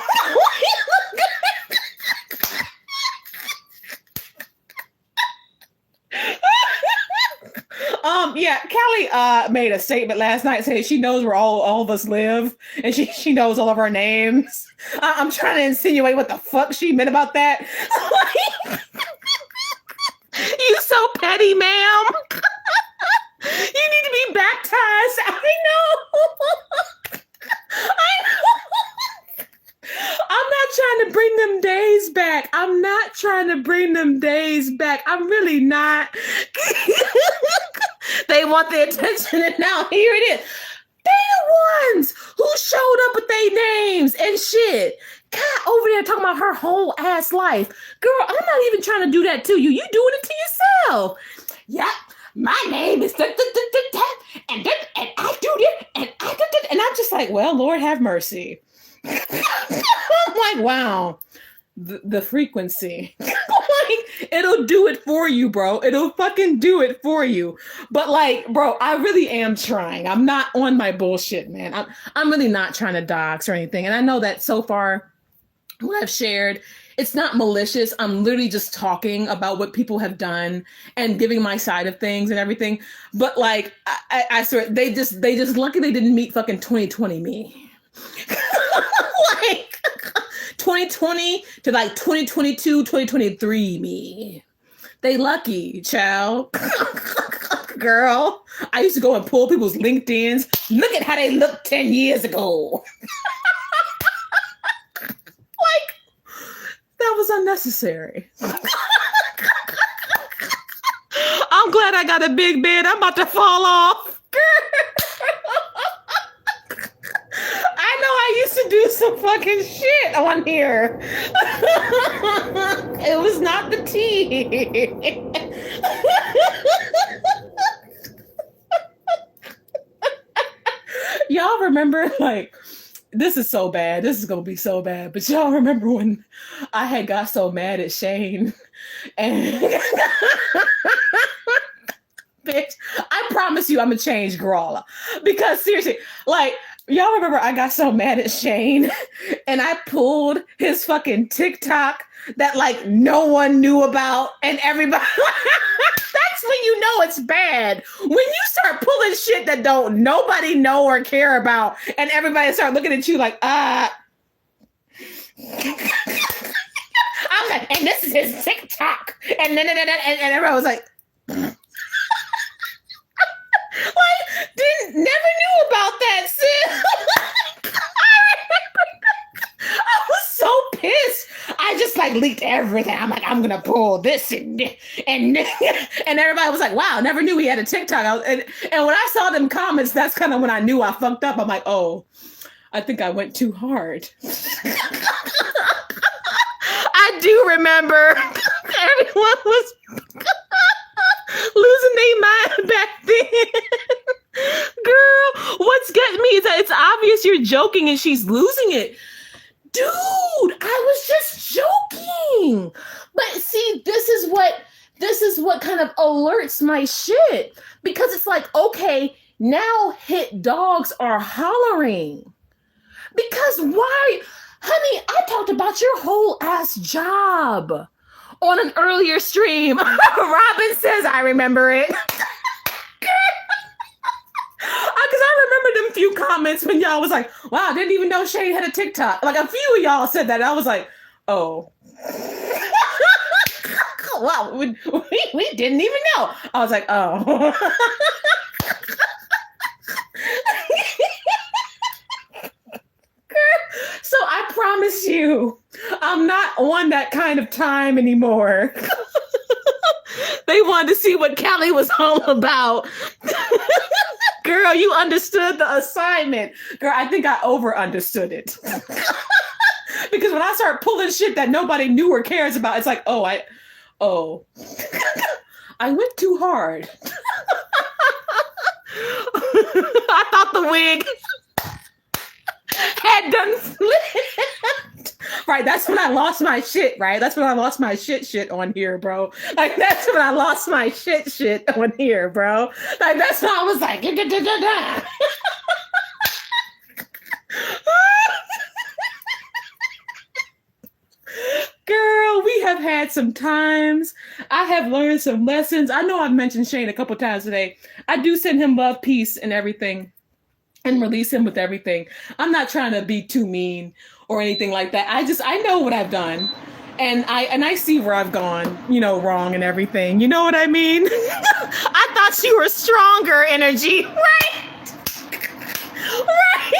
Yeah, Callie made a statement last night saying she knows where all of us live and she knows all of our names. I'm trying to insinuate what the fuck she meant about that. You so petty, ma'am. You need to be baptized. I know. I'm not trying to bring them days back. I'm not trying to bring them days back. I'm really not. They want the attention, and now here it is. They the ones who showed up with their names and shit. God, over there talking about her whole ass life. Girl, I'm not even trying to do that to you. You doing it to yourself. Yep, my name is and I do this, and I'm just like, well, Lord have mercy. I'm like, wow, the frequency. Like, it'll do it for you, bro. It'll fucking do it for you. But like, bro, I really am trying. I'm not on my bullshit, man. I'm really not trying to dox or anything. And I know that so far what I've shared, it's not malicious. I'm literally just talking about what people have done and giving my side of things and everything. But like, I swear, they just lucky they didn't meet fucking 2020 me. Like, 2020 to like 2022, 2023 me. They lucky, child. Girl, I used to go and pull people's LinkedIns. Look at how they looked 10 years ago. Like, that was unnecessary. I'm glad I got a big bed. I'm about to fall off. I know I used to do some fucking shit on here. It was not the tea. Y'all remember, like, this is so bad. This is going to be so bad. But y'all remember when I had got so mad at Shane? And bitch, I promise you I'm a change girl. Because seriously, like, y'all remember I got so mad at Shane and I pulled his fucking TikTok that like no one knew about and everybody. That's when you know it's bad. When you start pulling shit that don't nobody know or care about and everybody start looking at you like, I was like, and this is his TikTok. And then and everyone was like, like, never knew about that, sis. I was so pissed. I just like leaked everything. I'm like, I'm gonna pull this and everybody was like, wow, never knew he had a TikTok. And when I saw them comments, that's kind of when I knew I fucked up. I'm like, oh, I think I went too hard. I do remember everyone was losing their mind back then. Girl, what's getting me is that it's obvious you're joking and she's losing it. Dude, I was just joking. But see, this is what kind of alerts my shit. Because it's like, okay, now hit dogs are hollering. Because why? Honey, I talked about your whole ass job on an earlier stream. Robin says, I remember it. Because I remember them few comments when y'all was like, wow, I didn't even know Shane had a TikTok. Like a few of y'all said that. I was like, oh. Wow, we didn't even know. I was like, oh. So I promise you, I'm not on that kind of time anymore. They wanted to see what Callie was all about. Girl, you understood the assignment. Girl, I think I over-understood it. Because when I start pulling shit that nobody knew or cares about, it's like, I went too hard. I thought the wig had done flipped. Right, that's when I lost my shit, right? That's when I lost my shit on here, bro. Like, that's when I lost my shit on here, bro. Like, that's when I was like, girl, we have had some times. I have learned some lessons. I know I've mentioned Shane a couple times today. I do send him love, peace, and everything. And release him with everything. I'm not trying to be too mean or anything like that. I know what I've done. And I see where I've gone, wrong and everything. You know what I mean? I thought you were stronger energy. Right? Right?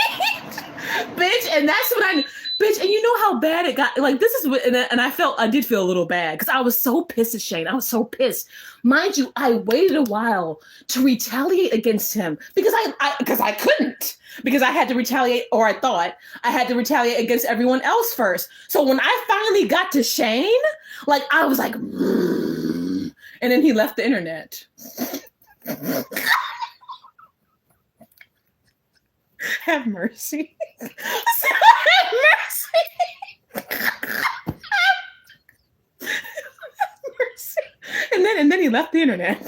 Bitch, and that's what bitch, and you know how bad it got. Like, this is what, and I did feel a little bad because I was so pissed at Shane. I was so pissed. Mind you, I waited a while to retaliate against him because I couldn't, because I had to retaliate, or I thought I had to retaliate against everyone else first. So when I finally got to Shane, like, I was like, and then he left the internet. Have mercy. Have mercy. Mercy. And then he left the internet.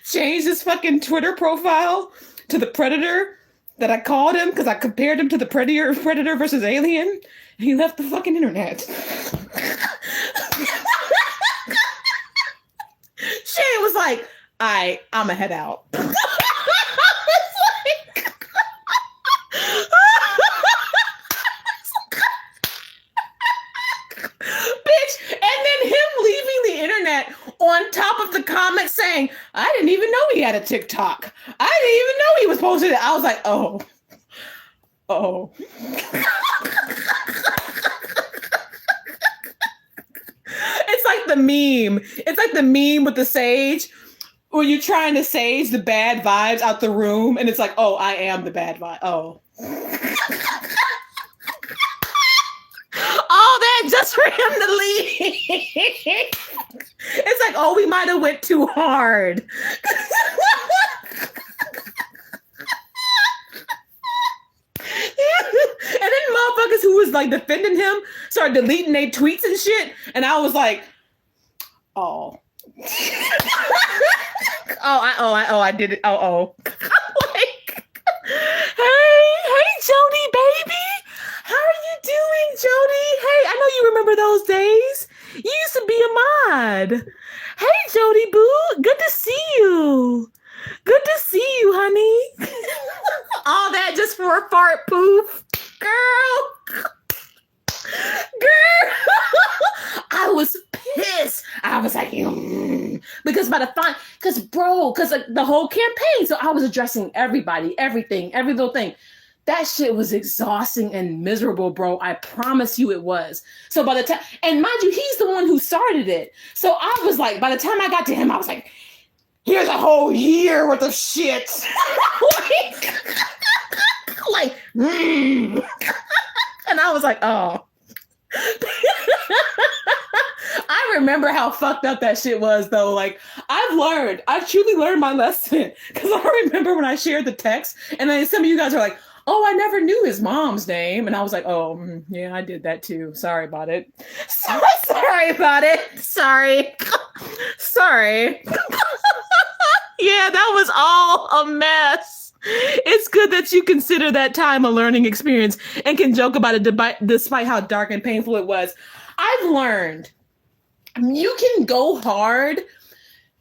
Changed his fucking Twitter profile to the Predator that I called him because I compared him to the Predator versus Alien. And he left the fucking internet. Shane was like, I'ma head out. on top of the comment saying, I didn't even know he had a TikTok. I didn't even know he was posting it. I was like, oh. It's like the meme. It's like the meme with the sage where you're trying to sage the bad vibes out the room. And it's like, oh, I am the bad vibe. Oh. All that just for him to leave. It's like, oh, we might have went too hard. And then motherfuckers who was like defending him started deleting their tweets and shit. And I was like, oh. I did it. Like, hey, Jody, baby. How are you doing, Jody? Hey, I know you remember those days. You used to be a mod. Hey, Jody boo. Good to see you. Good to see you, honey. All that just for a fart poof. Girl. I was pissed. I was like, because the whole campaign. So I was addressing everybody, everything, every little thing. That shit was exhausting and miserable, bro. I promise you it was. So by the time, and mind you, he's the one who started it. So I was like, by the time I got to him, I was like, here's a whole year worth of shit. And I was like, oh. I remember how fucked up that shit was, though. Like, I've truly learned my lesson. Because I remember when I shared the text, and then some of you guys are like, oh, I never knew his mom's name. And I was like, oh, yeah, I did that too. Sorry about it. Sorry about it. Sorry. Yeah, that was all a mess. It's good that you consider that time a learning experience and can joke about it despite how dark and painful it was. I've learned you can go hard.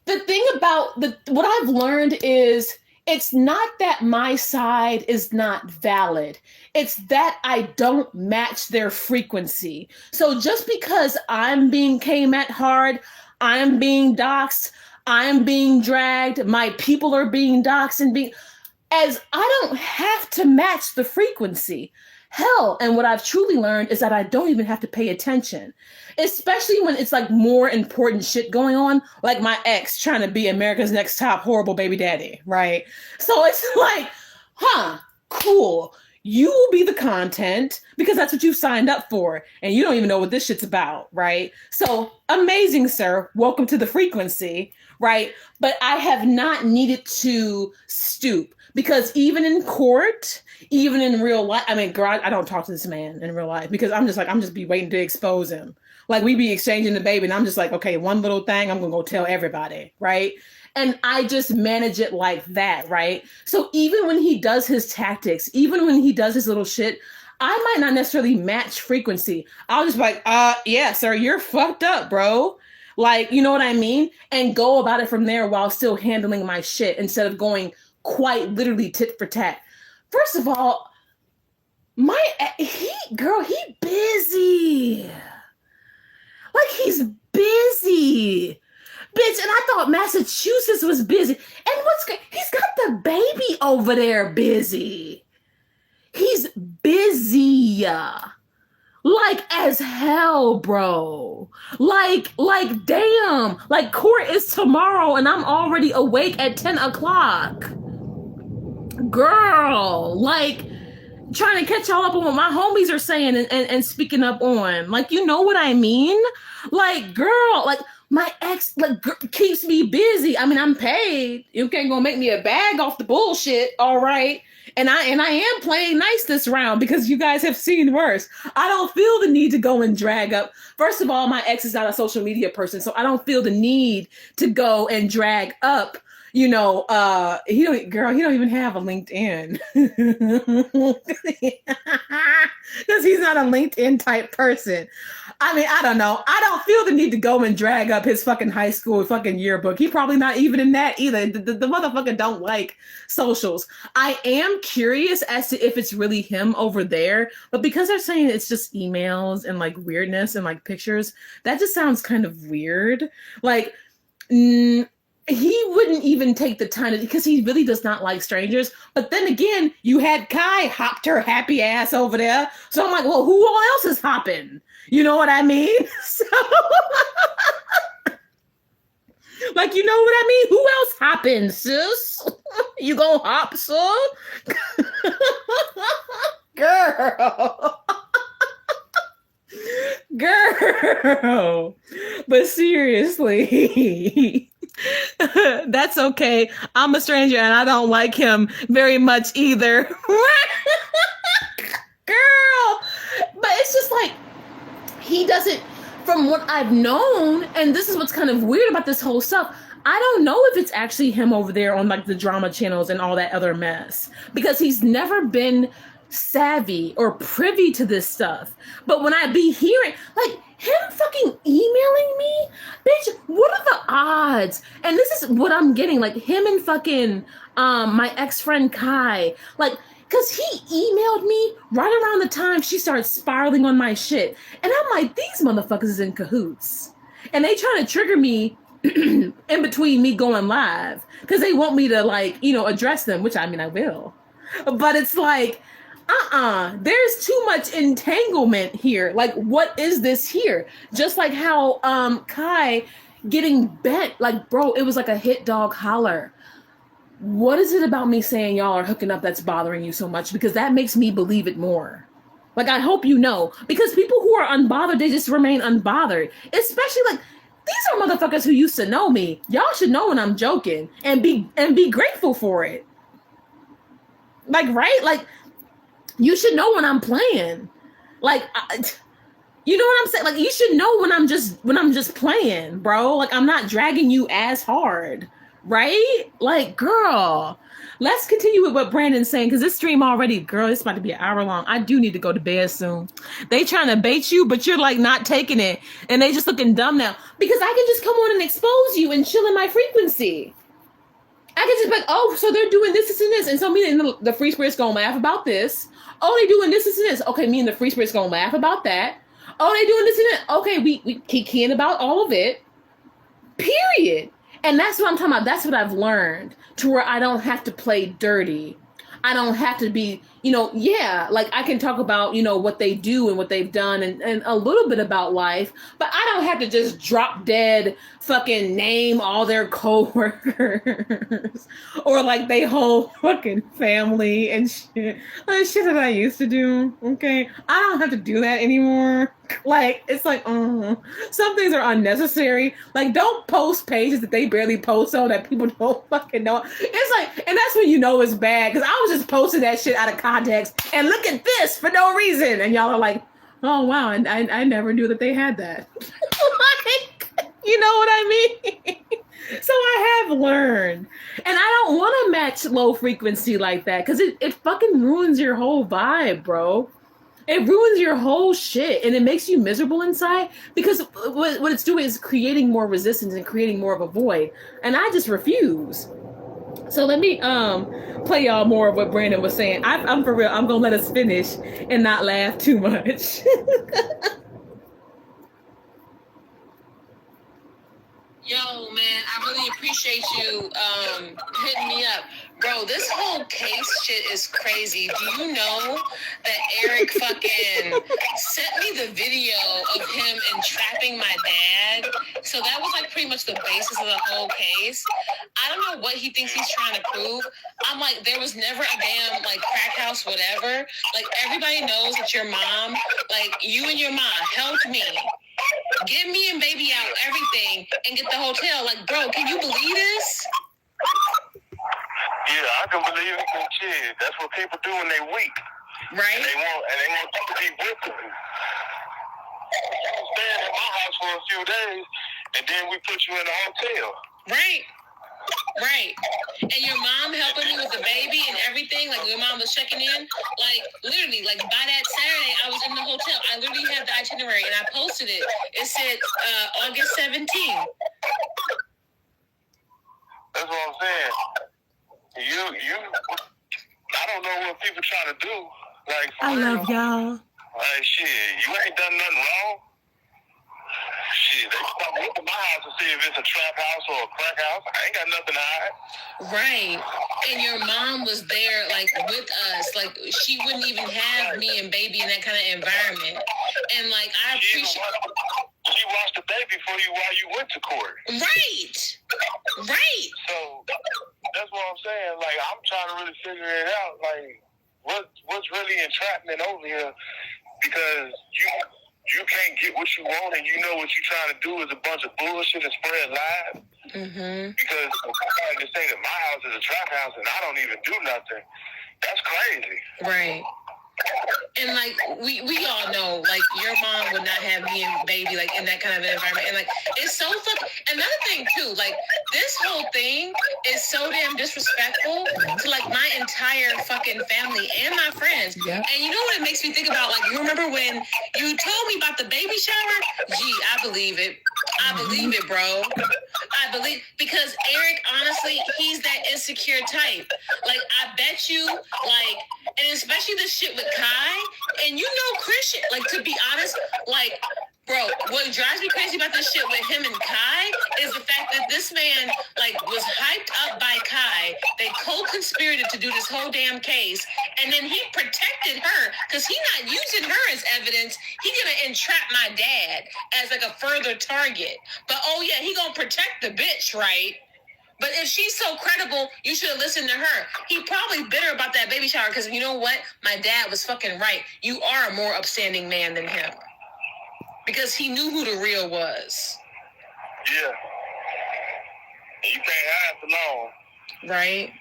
The thing about what I've learned is it's not that my side is not valid. It's that I don't match their frequency. So just because I'm being came at hard, I'm being doxxed, I'm being dragged, my people are being doxxed as I don't have to match the frequency. Hell, and what I've truly learned is that I don't even have to pay attention, especially when it's like more important shit going on, like my ex trying to be America's Next Top horrible baby daddy, right? So it's like, cool. You will be the content because that's what you signed up for, and you don't even know what this shit's about, right? So amazing, sir. Welcome to the frequency, right? But I have not needed to stoop. Because even in court, even in real life, I mean, girl, I don't talk to this man in real life because I'm just be waiting to expose him. Like we be exchanging the baby and I'm just like, okay, one little thing, I'm going to go tell everybody, right? And I just manage it like that, right? So even when he does his tactics, even when he does his little shit, I might not necessarily match frequency. I'll just be like, yeah, sir, you're fucked up, bro. Like, you know what I mean? And go about it from there while still handling my shit instead of going quite literally tit for tat. First of all, he busy. Like he's busy. Bitch, and I thought Massachusetts was busy. And he's got the baby over there busy. He's busy. Like as hell, bro. Like damn. Like court is tomorrow and I'm already awake at 10 o'clock. Girl, like trying to catch y'all up on what my homies are saying and speaking up on. Like, you know what I mean? Like, girl, like my ex keeps me busy. I mean, I'm paid. You can't go make me a bag off the bullshit, all right? And I am playing nice this round because you guys have seen worse. I don't feel the need to go and drag up. First of all, my ex is not a social media person, so I don't feel the need to go and drag up. You know, he don't even have a LinkedIn because he's not a LinkedIn type person. I mean, I don't know. I don't feel the need to go and drag up his fucking high school fucking yearbook. He probably not even in that either. The motherfucker don't like socials. I am curious as to if it's really him over there, but because they're saying it's just emails and like weirdness and like pictures, that just sounds kind of weird. Like, He wouldn't even take the time because he really does not like strangers. But then again, you had Kai hopped her happy ass over there. So I'm like, well, who else is hopping? You know what I mean? So, like, you know what I mean? Who else hopping, sis? You gonna hop, son? Girl. Girl. But seriously. That's okay. I'm a stranger and I don't like him very much either. Girl. But it's just like, he doesn't, from what I've known, and this is what's kind of weird about this whole stuff, I don't know if it's actually him over there on like the drama channels and all that other mess, because he's never been savvy or privy to this stuff. But when I be hearing like him fucking emailing me, bitch, what are the odds? And this is what I'm getting, like him and fucking my ex-friend Kai, like, because he emailed me right around the time she started spiraling on my shit. And I'm like, these motherfuckers is in cahoots. And they try to trigger me in between me going live because they want me to, like, you know, address them, which I mean, I will. But it's like, there's too much entanglement here. Like, what is this here? Just like how Kai getting bent, like, bro, it was like a hit dog holler. What is it about me saying y'all are hooking up that's bothering you so much? Because that makes me believe it more. Like, I hope you know. Because people who are unbothered, they just remain unbothered. Especially, like, these are motherfuckers who used to know me. Y'all should know when I'm joking. And be grateful for it. Like, right? Like, you should know when I'm playing. Like, you know what I'm saying? Like, you should know when I'm just playing, bro. Like, I'm not dragging you as hard. Right? Like, girl, let's continue with what Brandon's saying, because this stream already, girl, it's about to be an hour long. I do need to go to bed soon. They trying to bait you, but you're like not taking it. And they just looking dumb now. Because I can just come on and expose you and chill in my frequency. I can just be like, oh, so they're doing this, and this. And so me and the Free Spirit's gonna laugh about this. Oh, they doing this, and this. Okay, me and the Free Spirit's gonna laugh about that. Oh, they doing this and that. Okay, we kick about all of it. Period. And that's what I'm talking about. That's what I've learned, to where I don't have to play dirty. I don't have to be, you know, yeah, like I can talk about, you know, what they do and what they've done and a little bit about life, but I don't have to just drop dead fucking name all their coworkers or like they whole fucking family and shit. Like, shit that I used to do, okay? I don't have to do that anymore. Like, it's like, some things are unnecessary. Like, don't post pages that they barely post so that people don't fucking know. It's like, and that's when you know it's bad, because I was just posting that shit out of context, and look at this for no reason. And y'all are like, oh, wow, I never knew that they had that. Like, you know what I mean? So I have learned. And I don't want to match low frequency like that, because it fucking ruins your whole vibe, bro. It ruins your whole shit, and it makes you miserable inside, because what it's doing is creating more resistance and creating more of a void, and I just refuse. So let me play y'all more of what Brandon was saying. I'm for real. I'm gonna let us finish and not laugh too much. Yo, man, I really appreciate you hitting me up. Bro, this whole case shit is crazy. Do you know that Eric fucking sent me the video of him entrapping my dad? So that was like pretty much the basis of the whole case. I don't know what he thinks he's trying to prove. I'm like, there was never a damn like crack house, whatever. Like, everybody knows that your mom, like you and your mom helped me get me and baby out, everything, and get the hotel. Like, bro, can you believe this? Yeah, I can believe it. And shit, that's what people do when they weak. Right? And they want you to be with them. Staying at my house for a few days, and then we put you in a hotel. Right. Right. And your mom helping me with the baby and everything, like your mom was checking in, like literally, like by that Saturday I was in the hotel. I literally had the itinerary and I posted it. It said August 17th. That's what I'm saying. You I don't know what people try to do. Like, I love y'all. Like, shit, you ain't done nothing wrong. Shit, shit, they come into my house to see if it's a trap house or a crack house. I ain't got nothing to hide. Right. And your mom was there, like, with us. Like, she wouldn't even have me and baby in that kind of environment. And, like, I appreciate... She watched the baby for you while you went to court. Right. Right. So, that's what I'm saying. Like, I'm trying to really figure it out. Like, what's really entrapment over here? Because you can't get what you want, and you know what you're trying to do is a bunch of bullshit and spread lies. Mm-hmm. Because somebody can say that my house is a trap house and I don't even do nothing. That's crazy. Right. And, like, we all know, like, your mom would not have me and baby, like, in that kind of environment. And, like, it's so fucking... Another thing, too, like, this whole thing is so damn disrespectful to, like, my entire fucking family and my friends. Yeah. And you know what it makes me think about? Like, you remember when you told me about the baby shower? Gee, I believe it. I believe it, bro. I believe... Because Eric, honestly, he's that insecure type. Like, I bet you, like... And especially the shit with Kai, and you know Christian, like, to be honest, like, bro, what drives me crazy about this shit with him and Kai is the fact that this man, like, was hyped up by Kai. They co-conspirated to do this whole damn case, and then he protected her, because he's not using her as evidence. He gonna entrap my dad as, like, a further target. But, oh yeah, he gonna protect the bitch, right? But if she's so credible, you should have listened to her. He probably bitter about that baby shower because you know what? My dad was fucking right. You are a more upstanding man than him. Because he knew who the real was. Yeah. And you can't hide for long. Right.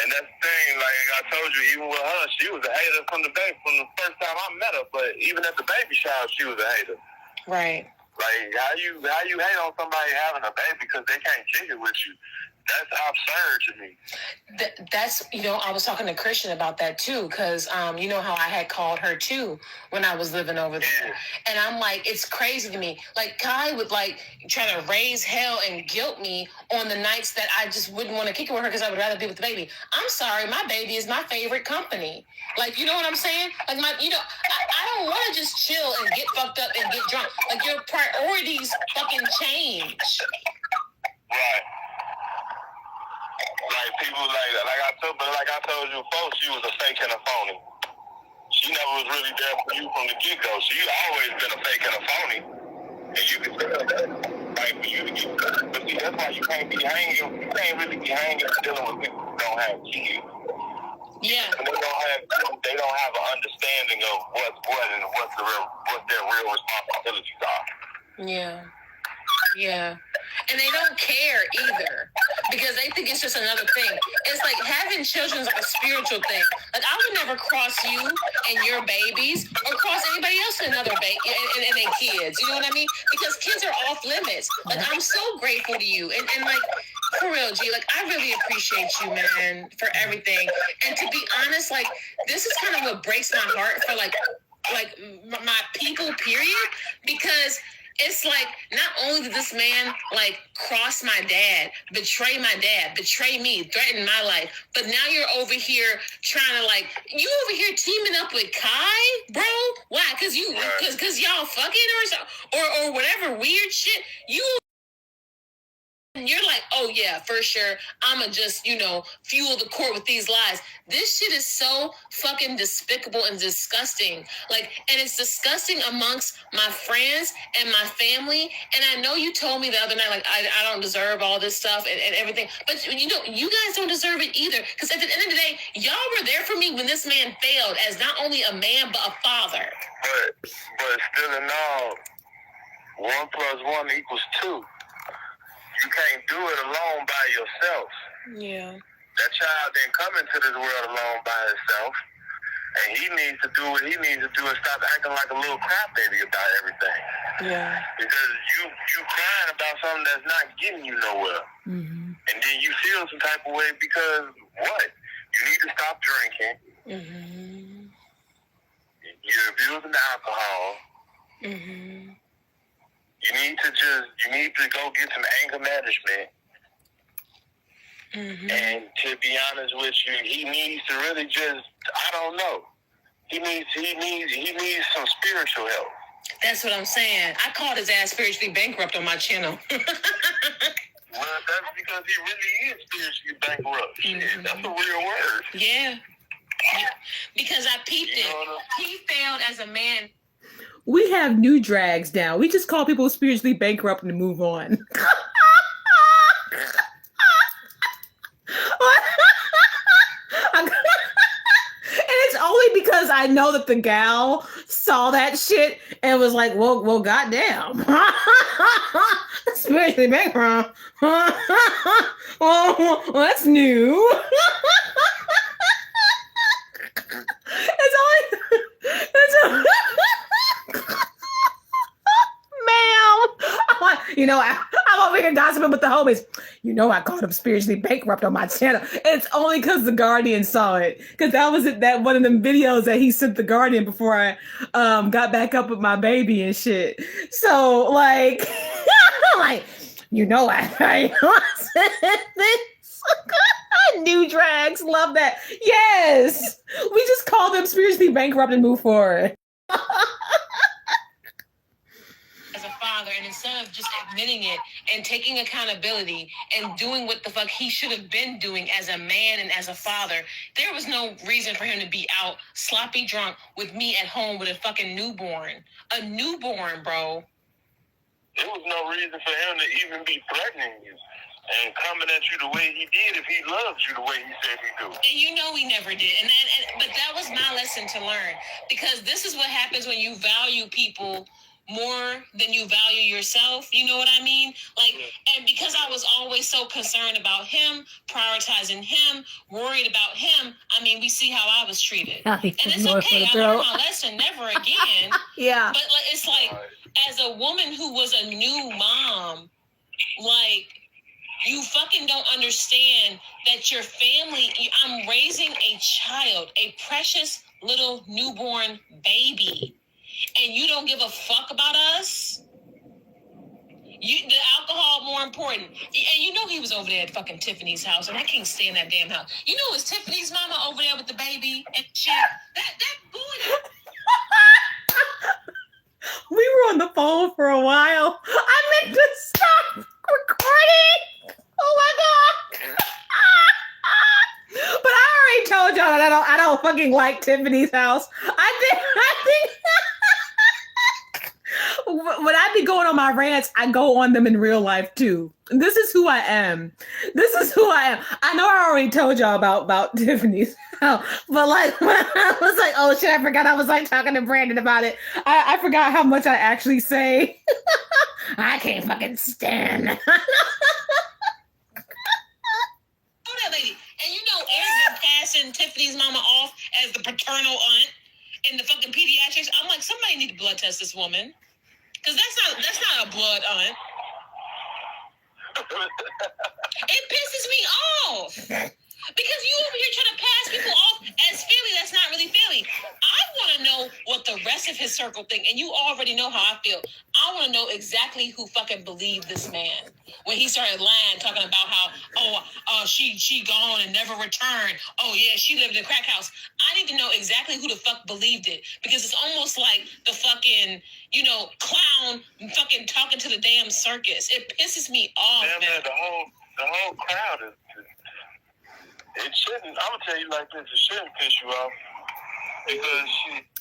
And that's the thing, like I told you, even with her, she was a hater from the first time I met her. But even at the baby shower, she was a hater. Right. Like, how you hate on somebody having a baby because they can't kick it with you? That's absurd to me. That's, you know, I was talking to Christian about that too, because you know how I had called her too when I was living over there. Yeah. And I'm like, it's crazy to me. Like, Kai would, like, try to raise hell and guilt me on the nights that I just wouldn't want to kick it with her because I would rather be with the baby. I'm sorry, my baby is my favorite company. Like, you know what I'm saying? Like, I don't want to just chill and get fucked up and get drunk. Like, your priorities fucking change. Right. Like, people, like I told you, folks, she was a fake and a phony. She never was really there for you from the get-go. She always been a fake and a phony. And you can tell that. Like, for you to get good. But see, that's why you can't really be hanging and dealing with people who don't have kids. Yeah. And they don't have an understanding of what's what and what their real responsibilities are. Yeah. Yeah. And they don't care either because they think it's just another thing. It's like having children is like a spiritual thing. Like, I would never cross you and your babies or cross anybody else and another baby and their kids. You know what I mean? Because kids are off limits. Like, I'm so grateful to you. And like, for real, G, like, I really appreciate you, man, for everything. And to be honest, like, this is kind of what breaks my heart for like my people, period, because it's like, not only did this man, like, cross my dad, betray me, threaten my life, but now you're over here trying to, like, you over here teaming up with Kai, bro? Why? Because y'all fucking or whatever weird shit. You're like, oh yeah, for sure, I'ma just, fuel the court with these lies. This shit is so fucking despicable and disgusting. Like, and it's disgusting amongst my friends and my family. And I know you told me the other night, like, I don't deserve all this stuff and everything. But, you guys don't deserve it either. Because at the end of the day, y'all were there for me when this man failed as not only a man, but a father. But still in all, 1 + 1 = 2. You can't do it alone by yourself. Yeah. That child didn't come into this world alone by himself. And he needs to do what he needs to do and stop acting like a little crybaby about everything. Yeah. Because you crying about something that's not getting you nowhere. Mm-hmm. And then you feel some type of way because what? You need to stop drinking. Mm-hmm. You're abusing the alcohol. Mm-hmm. You need to go get some anger management. Mm-hmm. And to be honest with you, he needs to really I don't know. He needs some spiritual help. That's what I'm saying. I called his ass spiritually bankrupt on my channel. Well, that's because he really is spiritually bankrupt. Shit, that's a real word. Yeah. Because I peeped it. He failed as a man. We have new drags now. We just call people spiritually bankrupt and move on. And it's only because I know that the gal saw that shit and was like, well, goddamn. Spiritually bankrupt. Well, that's new. Ma'am. You know, I'm over here gossiping with the homies. You know, I called him spiritually bankrupt on my channel. It's only because the Guardian saw it. Because that was that one of them videos that he sent the Guardian before I got back up with my baby and shit. So, like, like, you know, I said this. New drags, love that. Yes, we just call them spiritually bankrupt and move forward. As a father, and instead of just admitting it and taking accountability and doing what the fuck he should have been doing as a man and as a father, there was no reason for him to be out sloppy drunk with me at home with a fucking newborn. A newborn, bro. There was no reason for him to even be threatening you and coming at you the way he did if he loved you the way he said he do. And you know he never did. But that was my lesson to learn. Because this is what happens when you value people more than you value yourself. You know what I mean? Like, and because I was always so concerned about him, prioritizing him, worried about him, I mean, we see how I was treated. And it's okay. I learned my lesson, never again. Yeah. But it's like, as a woman who was a new mom, like, you fucking don't understand that your family, I'm raising a child, a precious little newborn baby, and you don't give a fuck about us? The alcohol more important. And you know he was over there at fucking Tiffany's house, and I can't stay in that damn house. You know it's Tiffany's mama over there with the baby and shit. That boy. We were on the phone for a while. I meant to stop recording. Oh my god! But I already told y'all that I don't fucking like Tiffany's house. I think when I be going on my rants, I go on them in real life too. This is who I am. I know I already told y'all about Tiffany's house, but like when I was like, oh shit, I forgot I was like talking to Brandon about it. I forgot how much I actually say. I can't fucking stand. That lady. And you know Eric been passing Tiffany's mama off as the paternal aunt in the fucking pediatrics. I'm like, somebody need to blood test this woman. Because that's not a blood aunt. It pisses me off. Because you over here trying to pass people off as family that's not really family. I want to know what the rest of his circle think, and you already know how I feel. I want to know exactly who fucking believed this man when he started lying, talking about how she gone and never returned. Oh yeah, she lived in a crack house. I need to know exactly who the fuck believed it, because it's almost like the fucking clown fucking talking to the damn circus. It pisses me off. Man, the whole crowd is. It shouldn't. I'm gonna tell you like this. It shouldn't piss you off because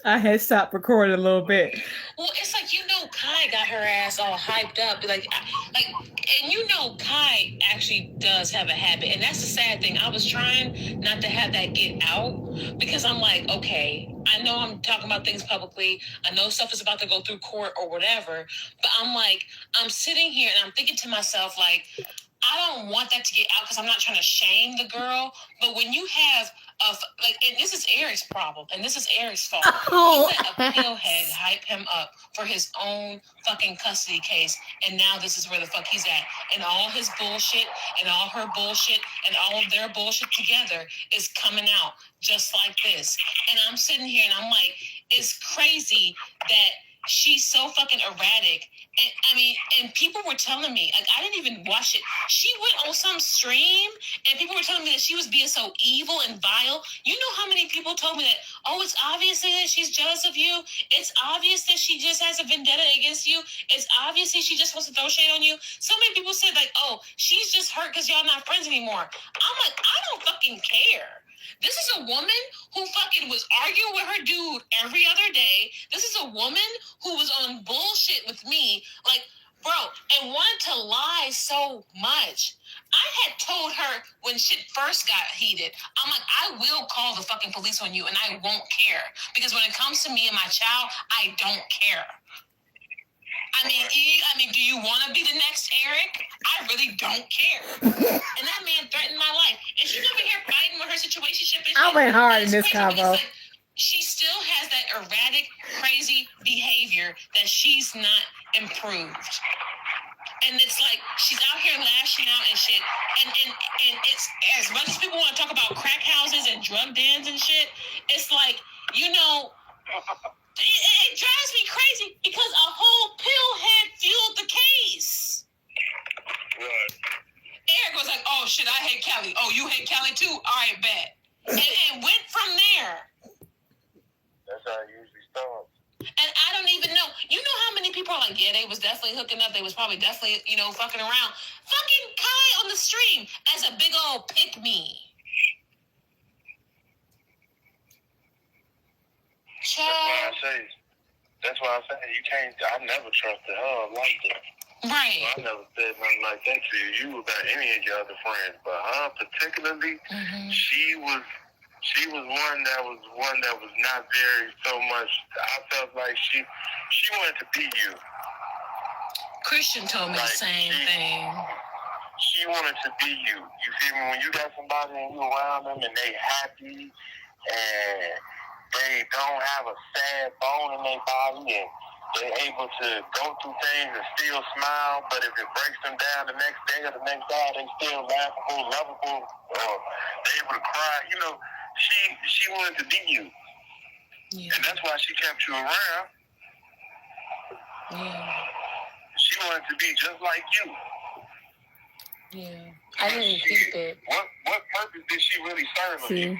I had stopped recording a little bit. Well, it's like Kai got her ass all hyped up, and Kai actually does have a habit, and that's the sad thing. I was trying not to have that get out because I'm like, okay, I know I'm talking about things publicly. I know stuff is about to go through court or whatever, but I'm like, I'm sitting here and I'm thinking to myself, like, I don't want that to get out because I'm not trying to shame the girl. But when you have and this is Eric's problem, and this is Eric's fault. Oh. He let a pillhead hype him up for his own fucking custody case, and now this is where the fuck he's at. And all his bullshit, and all her bullshit, and all of their bullshit together is coming out just like this. And I'm sitting here, and I'm like, it's crazy that she's so fucking erratic. And I mean, and people were telling me, like, I didn't even watch it. She went on some stream, and people were telling me that she was being so evil and vile. You know how many people told me that, oh, it's obvious that she's jealous of you. It's obvious that she just has a vendetta against you. It's obvious that she just wants to throw shade on you. So many people said, like, oh, she's just hurt because y'all not friends anymore. I'm like, I don't fucking care. This is a woman who fucking was arguing with her dude every other day. This is a woman who was on bullshit with me. Like, bro, and wanted to lie so much. I had told her when shit first got heated, I'm like, I will call the fucking police on you and I won't care. Because when it comes to me and my child, I don't care. I mean, do you want to be the next Eric? I really don't care. And that man threatened my life. And she's over here fighting with her situationship. I went hard in this combo. Like, she still has that erratic, crazy behavior that she's not improved. And it's like she's out here lashing out and shit. And it's as much as people want to talk about crack houses and drug dens and shit, it's like, you know, it drives me crazy because a whole pill had fueled the case. Right. Eric was like, oh shit, I hate Callie. Oh, you hate Callie too? All right, bet. And went from there. That's how it usually starts. And I don't even know. You know how many people are like, yeah, they was definitely hooking up. They was probably definitely, you know, fucking around. Fucking Kai on the stream as a big old pick-me. That's why I say you can't. I never trusted her like that. Right. I never said nothing like that to you. You about any of your other friends, but her particularly, she was one that was not very so much. I felt like she wanted to be you. Christian told me the same thing. She wanted to be you. You feel me? When you got somebody and you around them and they happy and they don't have a sad bone in their body and they're able to go through things and still smile, but if it breaks them down the next day or the next hour, they still laughable, lovable, or they're able to cry. You know, she wanted to be you. Yeah. And that's why she kept you around. Yeah. She wanted to be just like you. Yeah. I didn't think that. What purpose did she really serve you?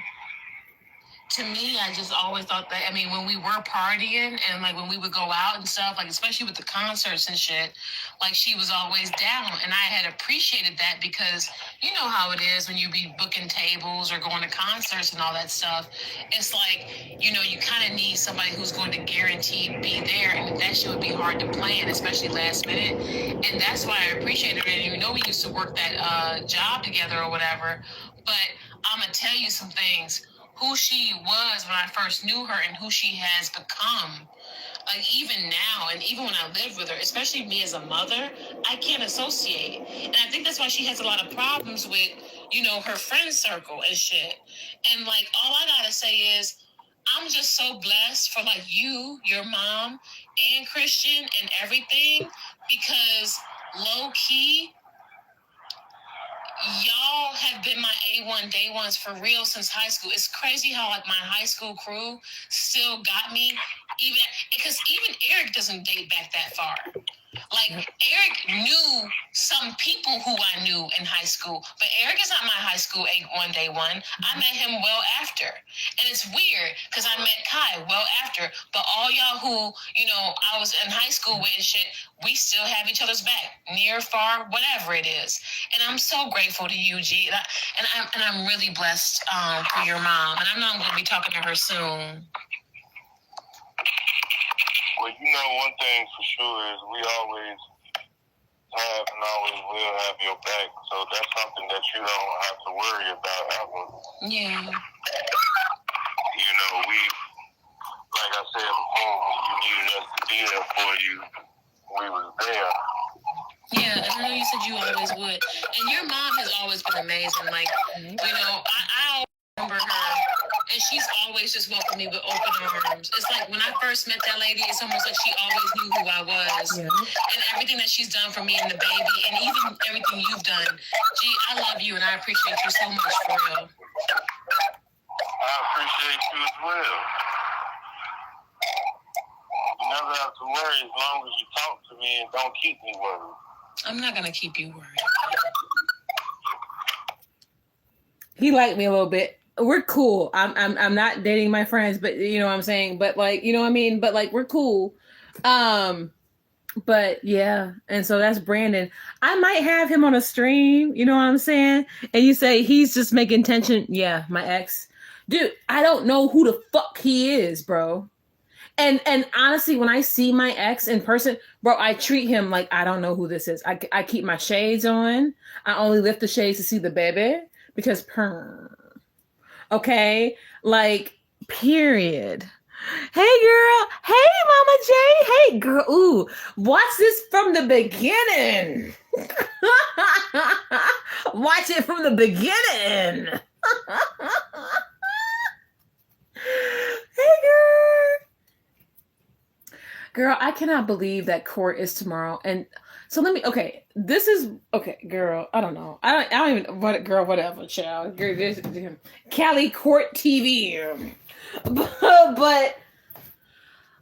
To me, I just always thought that, I mean, when we were partying and, like, when we would go out and stuff, like, especially with the concerts and shit, like, she was always down. And I had appreciated that because you know how it is when you be booking tables or going to concerts and all that stuff. It's like, you know, you kind of need somebody who's going to guarantee be there. And that shit would be hard to plan, especially last minute. And that's why I appreciated it. And, you know, we used to work that job together or whatever. But I'm going to tell you some things. Who she was when I first knew her and who she has become. Like, even now, and even when I lived with her, especially me as a mother, I can't associate. And I think that's why she has a lot of problems with, you know, her friend circle and shit. And, like, all I gotta say is, I'm just so blessed for, like, you, your mom, and Christian and everything, because low-key, y'all have been my A1 day ones for real since high school. It's crazy how, like, my high school crew still got me, because even Eric doesn't date back that far. Like, Eric knew some people who I knew in high school, but Eric is not my high school A1 day one. I met him well after. And it's weird because I met Kai well after, but all y'all who, you know, I was in high school with and shit, we still have each other's back, near, far, whatever it is. And I'm so grateful to you, G. And I'm really blessed for your mom. And I know I'm going to be talking to her soon. Well, you know, one thing for sure is we always have and always will have your back. So that's something that you don't have to worry about ever. Yeah. You know, we, like I said before, when you needed us to be there for you, we was there. Yeah, I know you said you always would. And your mom has always been amazing. Like, you know, I remember her, and she's always just welcomed me with open arms. It's like when I first met that lady, it's almost like she always knew who I was. Yeah. And everything that she's done for me and the baby, and even everything you've done. Gee, I love you, and I appreciate you so much, for real. I appreciate you as well. You never don't have to worry as long as you talk to me and don't keep me worried. I'm not gonna keep you worried. He liked me a little bit. We're cool. I'm not dating my friends, but you know what I'm saying. But like, you know what I mean. But like, we're cool. But yeah, and so that's Brandon. I might have him on a stream. You know what I'm saying? And you say he's just making tension. Yeah, my ex, dude. I don't know who the fuck he is, bro. And honestly, when I see my ex in person, bro, I treat him like I don't know who this is. I keep my shades on. I only lift the shades to see the baby because okay, like period. Hey girl, hey Mama J, hey girl. Ooh, watch this from the beginning. Watch it from the beginning. Hey girl. Girl, I cannot believe that court is tomorrow. And so this is okay, girl. I don't know. I don't even whatever, child. Girl, this Callie Court TV. But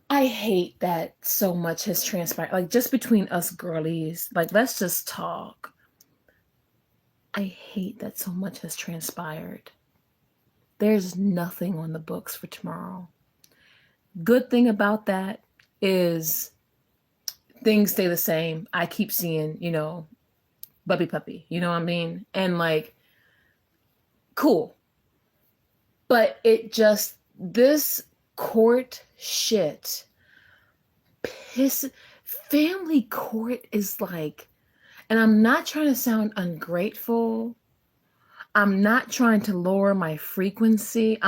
I hate that so much has transpired. Like just between us girlies, like let's just talk. I hate that so much has transpired. There's nothing on the books for tomorrow. Good thing about that is things stay the same. I keep seeing, Bubby Puppy, you know what I mean? And like, cool. But this court shit family court is like, and I'm not trying to sound ungrateful. I'm not trying to lower my frequency.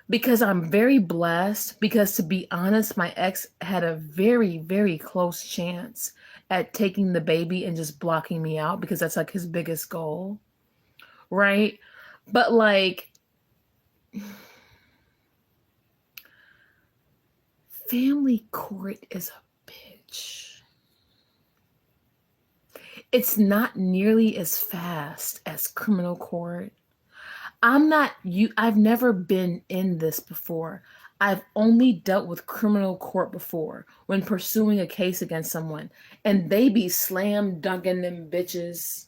Because I'm very blessed, because to be honest, my ex had a very, very close chance at taking the baby and just blocking me out because that's like his biggest goal, right? But like, family court is a bitch. It's not nearly as fast as criminal court. I've never been in this before. I've only dealt with criminal court before when pursuing a case against someone, and they be slam dunking them bitches.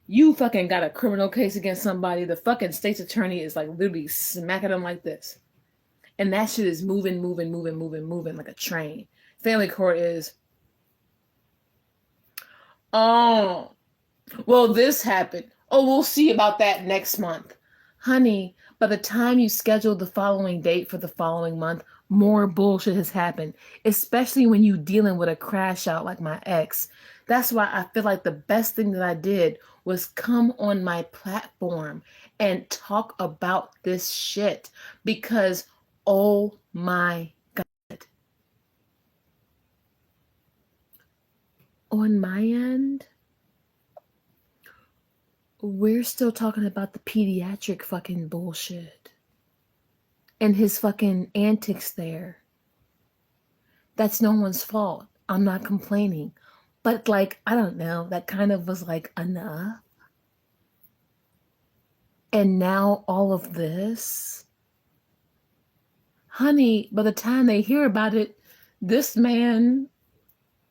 You fucking got a criminal case against somebody, the fucking state's attorney is like literally smacking them like this. And that shit is moving like a train. Family court is, oh, well, this happened. Oh, we'll see about that next month. Honey, by the time you schedule the following date for the following month, more bullshit has happened, especially when you're dealing with a crash out like my ex. That's why I feel like the best thing that I did was come on my platform and talk about this shit because, oh my God. On my end, we're still talking about the pediatric fucking bullshit and his fucking antics there. That's no one's fault. I'm not complaining. But like, I don't know, that kind of was like enough. And now all of this. Honey, by the time they hear about it, this man,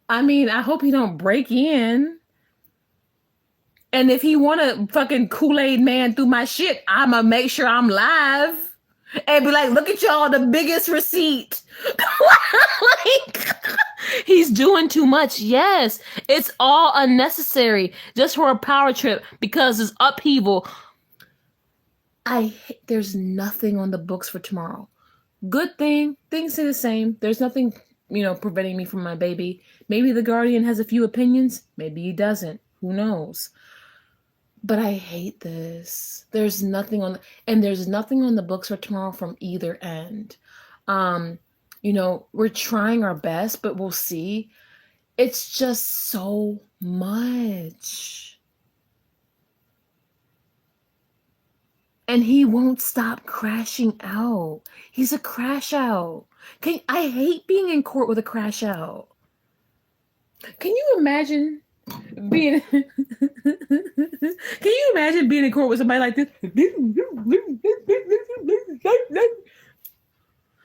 I hope he don't break in. And if he want to fucking Kool-Aid man through my shit, I'ma make sure I'm live and be like, look at y'all, the biggest receipt. Like, he's doing too much. Yes, it's all unnecessary just for a power trip because it's upheaval. There's nothing on the books for tomorrow. Good thing, things stay the same. There's nothing, preventing me from my baby. Maybe the guardian has a few opinions. Maybe he doesn't. Who knows? But I hate this. There's nothing on the books for tomorrow from either end. We're trying our best, but we'll see. It's just so much. And he won't stop crashing out. He's a crash out. I hate being in court with a crash out. Can you imagine being in court with somebody like this?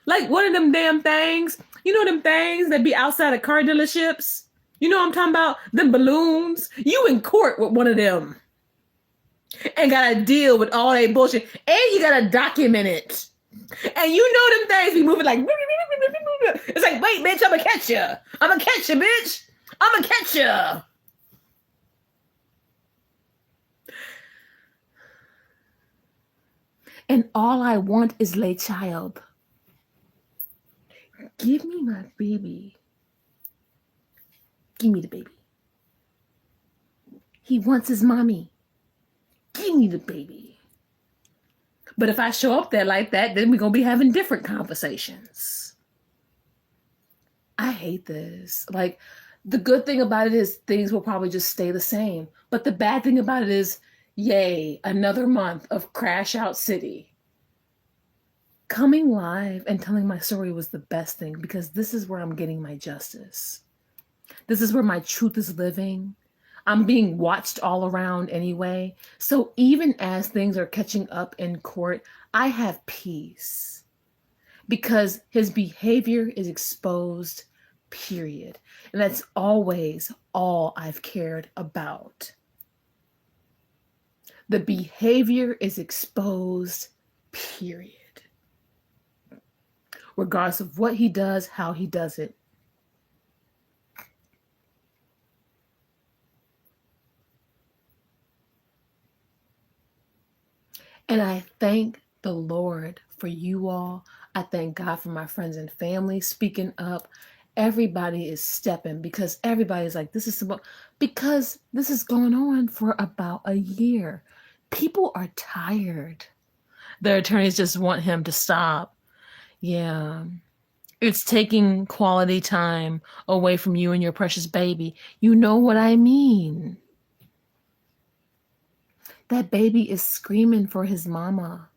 Like one of them damn things You know them things that be outside of car dealerships? You know what I'm talking about? Them balloons. You in court with one of them. And gotta deal with all that bullshit. And you gotta document it. And you know them things be moving like... It's like, wait, bitch, I'm gonna catch you. I'm gonna catch you, bitch. I'm gonna catch you. And all I want is lay child. Give me my baby. Give me the baby. He wants his mommy. Give me the baby. But if I show up there like that, then we're going to be having different conversations. I hate this. Like, the good thing about it is things will probably just stay the same. But the bad thing about it is, yay, another month of Crash Out City. Coming live and telling my story was the best thing because this is where I'm getting my justice. This is where my truth is living. I'm being watched all around anyway. So even as things are catching up in court, I have peace because his behavior is exposed, period. And that's always all I've cared about. The behavior is exposed, period. Regardless of what he does, how he does it. And I thank the Lord for you all. I thank God for my friends and family speaking up. Everybody is stepping because everybody's like, because this is going on for about a year. People are tired. Their attorneys just want him to stop. Yeah. It's taking quality time away from you and your precious baby. You know what I mean. That baby is screaming for his mama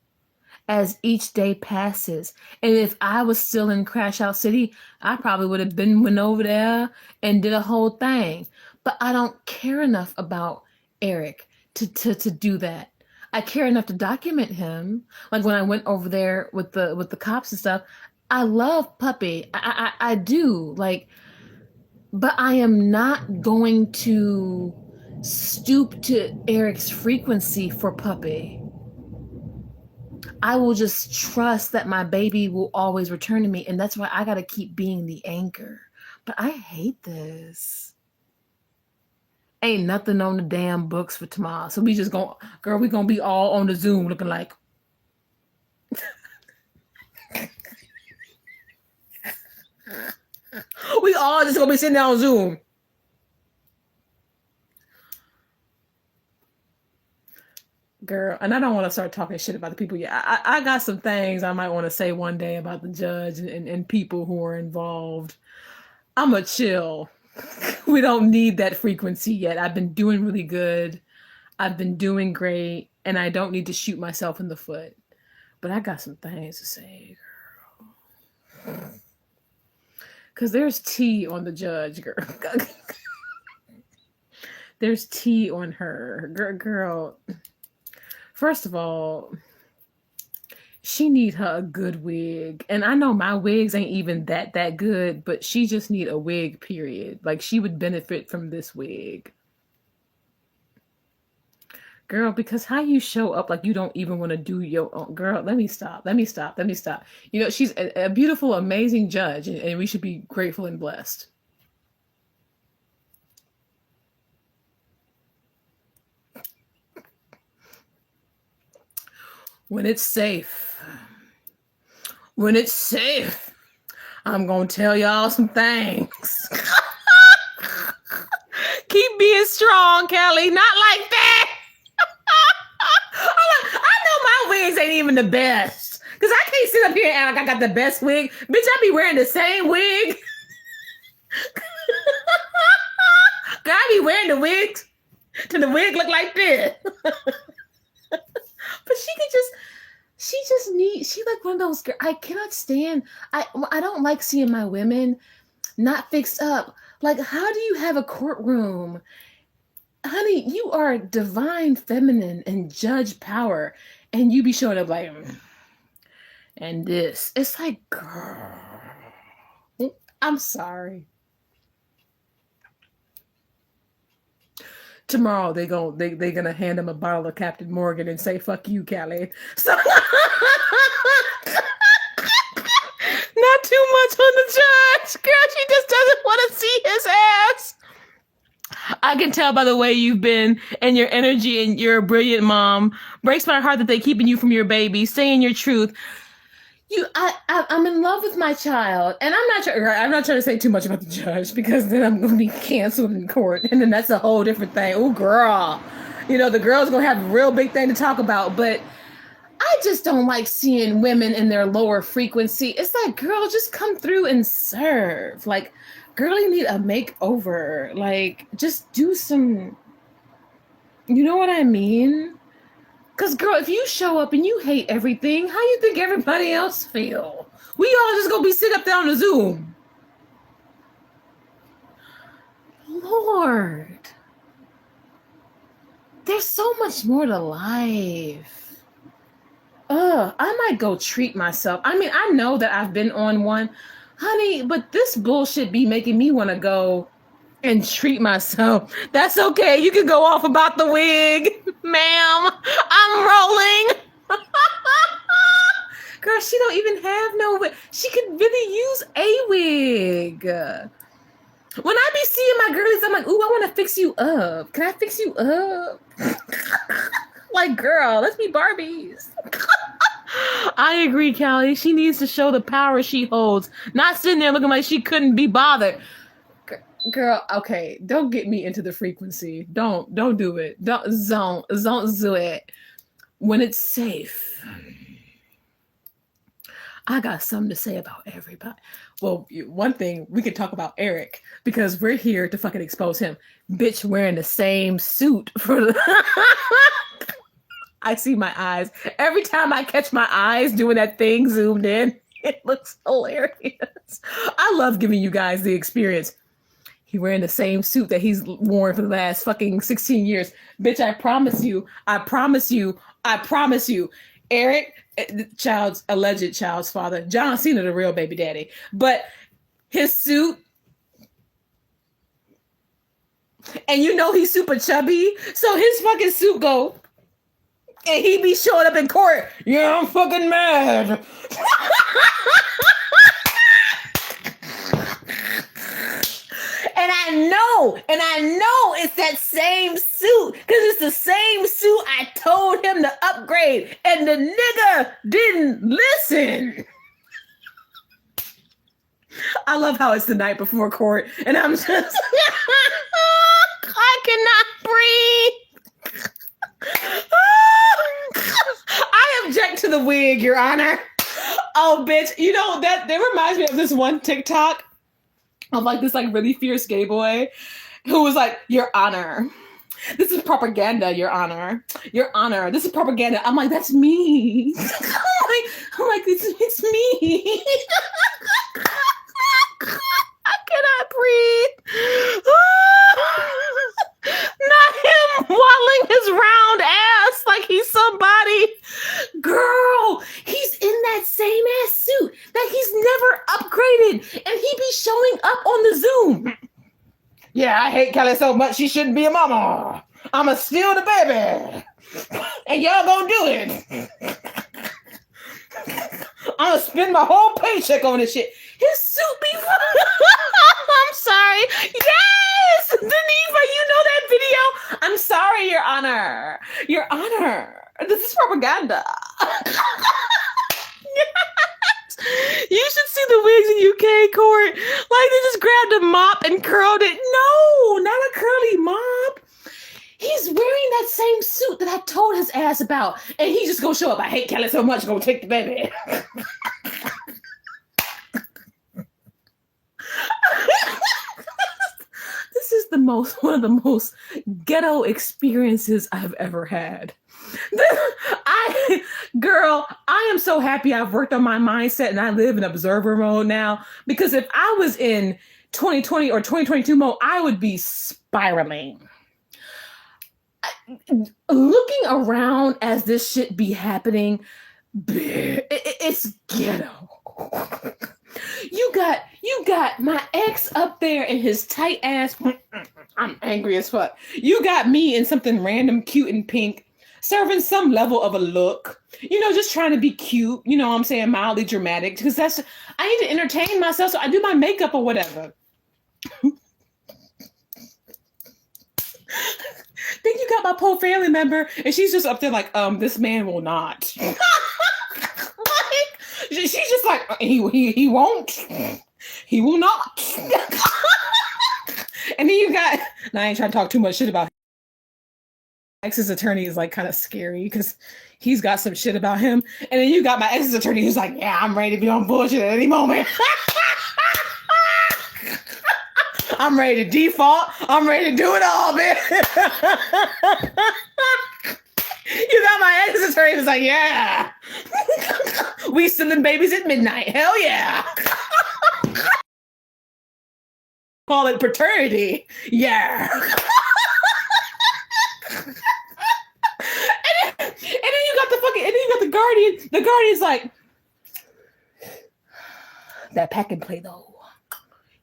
as each day passes. And if I was still in Crash Out City, I probably would have went over there and did a whole thing. But I don't care enough about Eric to do that. I care enough to document him. Like when I went over there with the cops and stuff, I love Puppy. I do. Like, but I am not going to stoop to Eric's frequency for Puppy. I will just trust that my baby will always return to me. And that's why I got to keep being the anchor. But I hate this. Ain't nothing on the damn books for tomorrow. So we just gonna, girl, we gonna be all on the Zoom looking like. We all just gonna be sitting there on Zoom. Girl, and I don't want to start talking shit about the people yet. I got some things I might want to say one day about the judge and people who are involved. I'm a chill. We don't need that frequency yet. I've been doing really good. I've been doing great. And I don't need to shoot myself in the foot. But I got some things to say, girl. Because there's tea on the judge, girl. There's tea on her. Girl. First of all, she need her a good wig. And I know my wigs ain't even that good, but she just need a wig, period. Like, she would benefit from this wig. Girl, because how you show up like you don't even want to do your own... Girl, let me stop. You know, she's a beautiful, amazing judge, and we should be grateful and blessed. When it's safe, I'm going to tell y'all some things. Keep being strong, Callie. Not like that. I know my wigs ain't even the best. Because I can't sit up here and act like I got the best wig. Bitch, I be wearing the same wig. God, I be wearing the wigs till the wig look like this. But she like one of those girls. I cannot stand, I don't like seeing my women not fixed up. Like, how do you have a courtroom? Honey, you are divine feminine and judge power. And you be showing up like, and this. It's like, girl. I'm sorry. Tomorrow they're gonna hand him a bottle of Captain Morgan and say, "Fuck you, Callie." So not too much on the judge. Girl, she just doesn't want to see his ass. I can tell by the way you've been and your energy, and you're a brilliant mom. Breaks my heart that they're keeping you from your baby, saying your truth. I'm in love with my child, and I'm not trying to say too much about the judge, because then I'm going to be canceled in court, and then that's a whole different thing. Oh, girl, the girl's going to have a real big thing to talk about. But I just don't like seeing women in their lower frequency. It's like, girl, just come through and serve. Like, girl, you need a makeover. Like, just do some. You know what I mean? Because, girl, if you show up and you hate everything, how you think everybody else feel? We all just gonna be sitting up there on the Zoom. Lord. There's so much more to life. I might go treat myself. I mean, I know that I've been on one. Honey, but this bullshit be making me want to go and treat myself. That's okay. You can go off about the wig, ma'am. I'm rolling. Girl, she don't even have no wig. She could really use a wig. When I be seeing my girlies, I'm like, ooh, I want to fix you up. Can I fix you up? Like, girl, let's be Barbies. I agree, Callie. She needs to show the power she holds. Not sitting there looking like she couldn't be bothered. Girl, okay, don't get me into the frequency. Don't do it. Don't do it. When it's safe. I got something to say about everybody. Well, one thing, we could talk about Eric, because we're here to fucking expose him. Bitch wearing the same suit for the... I see my eyes. Every time I catch my eyes doing that thing zoomed in, it looks hilarious. I love giving you guys the experience. He wearing the same suit that he's worn for the last fucking 16 years. Bitch, I promise you. Eric, alleged child's father. John Cena, the real baby daddy. But his suit, and he's super chubby, so his fucking suit go, and he be showing up in court. Yeah, I'm fucking mad. And I know it's that same suit, because it's the same suit I told him to upgrade, and the nigga didn't listen. I love how it's the night before court, and I'm just, I cannot breathe. I object to the wig, Your Honor. Oh, bitch. That reminds me of this one TikTok of this really fierce gay boy who was like, Your Honor, this is propaganda, Your Honor. Your Honor, this is propaganda. I'm like, that's me. I'm like, it's me. I cannot breathe. Not him waddling his round ass like he's somebody. Girl, he's in that same ass suit that he's never upgraded, and he be showing up on the Zoom. Yeah, I hate Callie so much she shouldn't be a mama. I'ma steal the baby, and y'all gonna do it. I'ma spend my whole paycheck on this shit. His suit be... I'm sorry. Yes! Denise, you know that video? I'm sorry, Your Honor. Your Honor. This is propaganda. Yes. You should see the wigs in UK court. They just grabbed a mop and curled it. No, not a curly mop. He's wearing that same suit that I told his ass about. And he's just gonna show up. I hate Callie so much, gonna take the baby. This is one of the most ghetto experiences I've ever had. Girl, I am so happy I've worked on my mindset and I live in observer mode now, because if I was in 2020 or 2022 mode, I would be spiraling. Looking around as this shit be happening, it's ghetto. You got my ex up there in his tight ass. I'm angry as fuck. You got me in something random, cute and pink, serving some level of a look. You know, just trying to be cute. You know what I'm saying? Mildly dramatic. Because I need to entertain myself, so I do my makeup or whatever. Then you got my poor family member, and she's just up there like, this man will not. Like, she's just like, he won't. He will not. And then you got, and I ain't trying to talk too much shit about him. Ex's attorney is like kind of scary because he's got some shit about him. And then you got my ex's attorney who's like, yeah, I'm ready to be on bullshit at any moment. I'm ready to default. I'm ready to do it all, man. You got my ex's attorney who's like, yeah. We sending babies at midnight. Hell yeah. Call it paternity. Yeah. And then you got the guardian. The guardian's like, that pack and play though.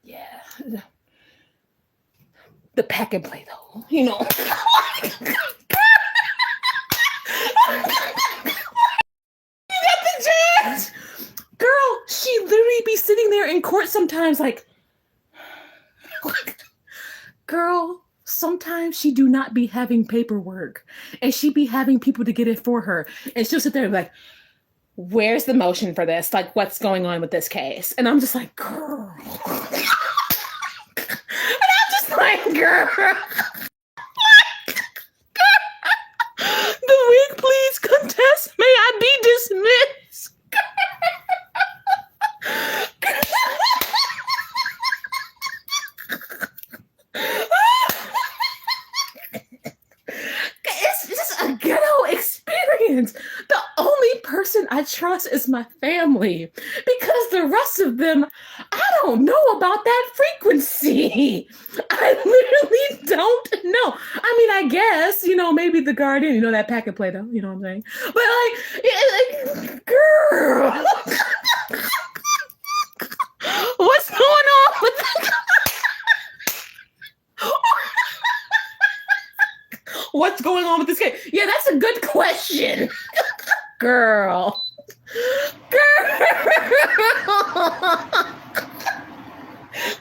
Yeah. The pack and play though. You know. You got the judge. Girl, she literally be sitting there in court sometimes like, girl, sometimes she do not be having paperwork and she be having people to get it for her. And she'll sit there and be like, where's the motion for this? Like, what's going on with this case? And I'm just like, girl. And I'm just like, girl. The wig, please contest. May I be dismissed? It's just a ghetto experience. The only person I trust is my family because the rest of them, I don't know about that frequency. I literally don't know. I mean, I guess, you know, maybe the guardian, you know, that pack and play though, you know what I'm saying? But like girl, what's going on with that? What's going on with this case? Yeah, that's a good question. Girl.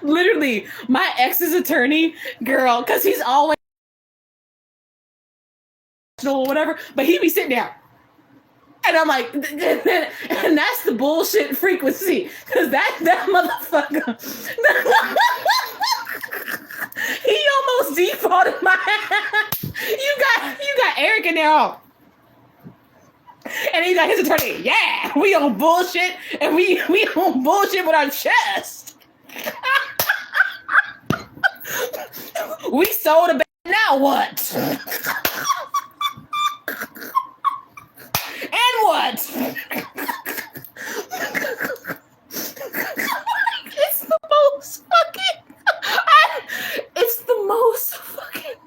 Literally, my ex's attorney, girl, because he's always or whatever, but he be sitting there. And I'm like, and that's the bullshit frequency. Because that motherfucker, he almost defaulted my ass. You got Eric in there all. And he got his attorney. Yeah, we on bullshit, and we on bullshit with our chest. We sold a baby. Now what? And what? It's the most fucking. It's the most fucking.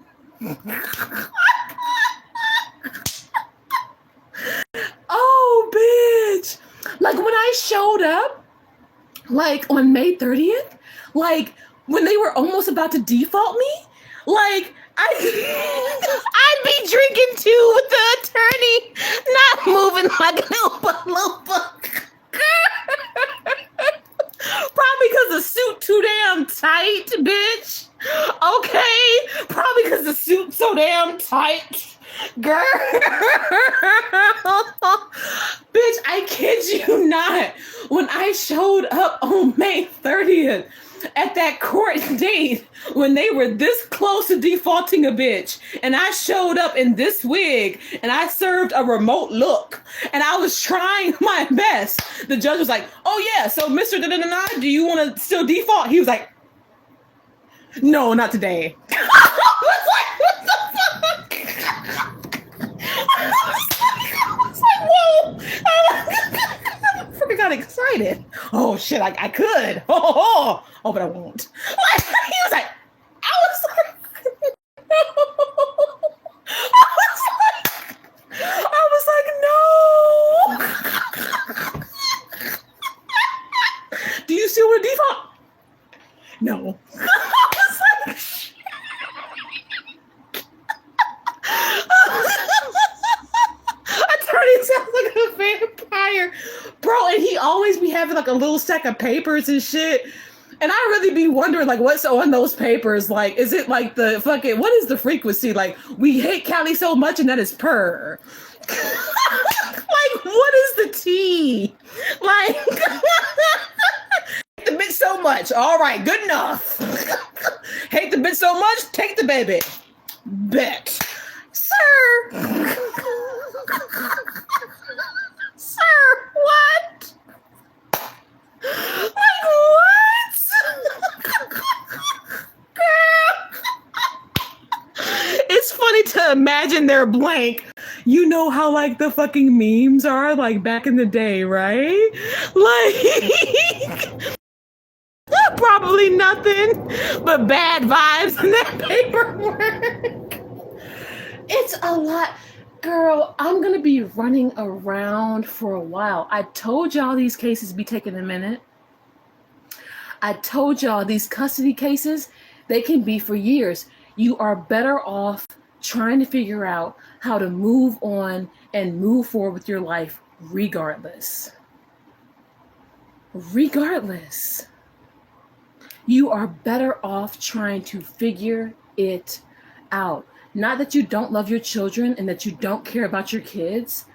Oh, bitch. Like when I showed up, like on May 30th, like when they were almost about to default me, like I'd be drinking too with the attorney, not moving like an Oompa. Probably because the suit too damn tight, bitch. Okay, probably because the suit's so damn tight. Girl. Bitch, I kid you not. When I showed up on May 30th at that court date, when they were this close to defaulting a bitch, and I showed up in this wig, and I served a remote look, and I was trying my best, the judge was like, oh yeah, so Mr. Da-da-da-da, do you want to still default? He was like, no, not today. I was like, what the fuck? I was like, whoa. I freaking got excited. Oh shit, I could. Oh, but I won't. Like, he was like, I was like, no. Do you here, bro. And he always be having like a little stack of papers and shit. And I really be wondering, like, what's on those papers? Like, is it like the fucking, what is the frequency? Like, we hate Callie so much and that is purr. Like, what is the T? Like, hate the bitch so much. All right, good enough. Hate the bitch so much, take the baby. Bet. Sir. Sir, what? Like, what? Girl. It's funny to imagine they're blank. You know how like the fucking memes are like back in the day, right? Like probably nothing but bad vibes in that paperwork. It's a lot. Girl, I'm going to be running around for a while. I told y'all these cases be taking a minute. I told y'all these custody cases, they can be for years. You are better off trying to figure out how to move on and move forward with your life regardless. Regardless. You are better off trying to figure it out. Not that you don't love your children and that you don't care about your kids.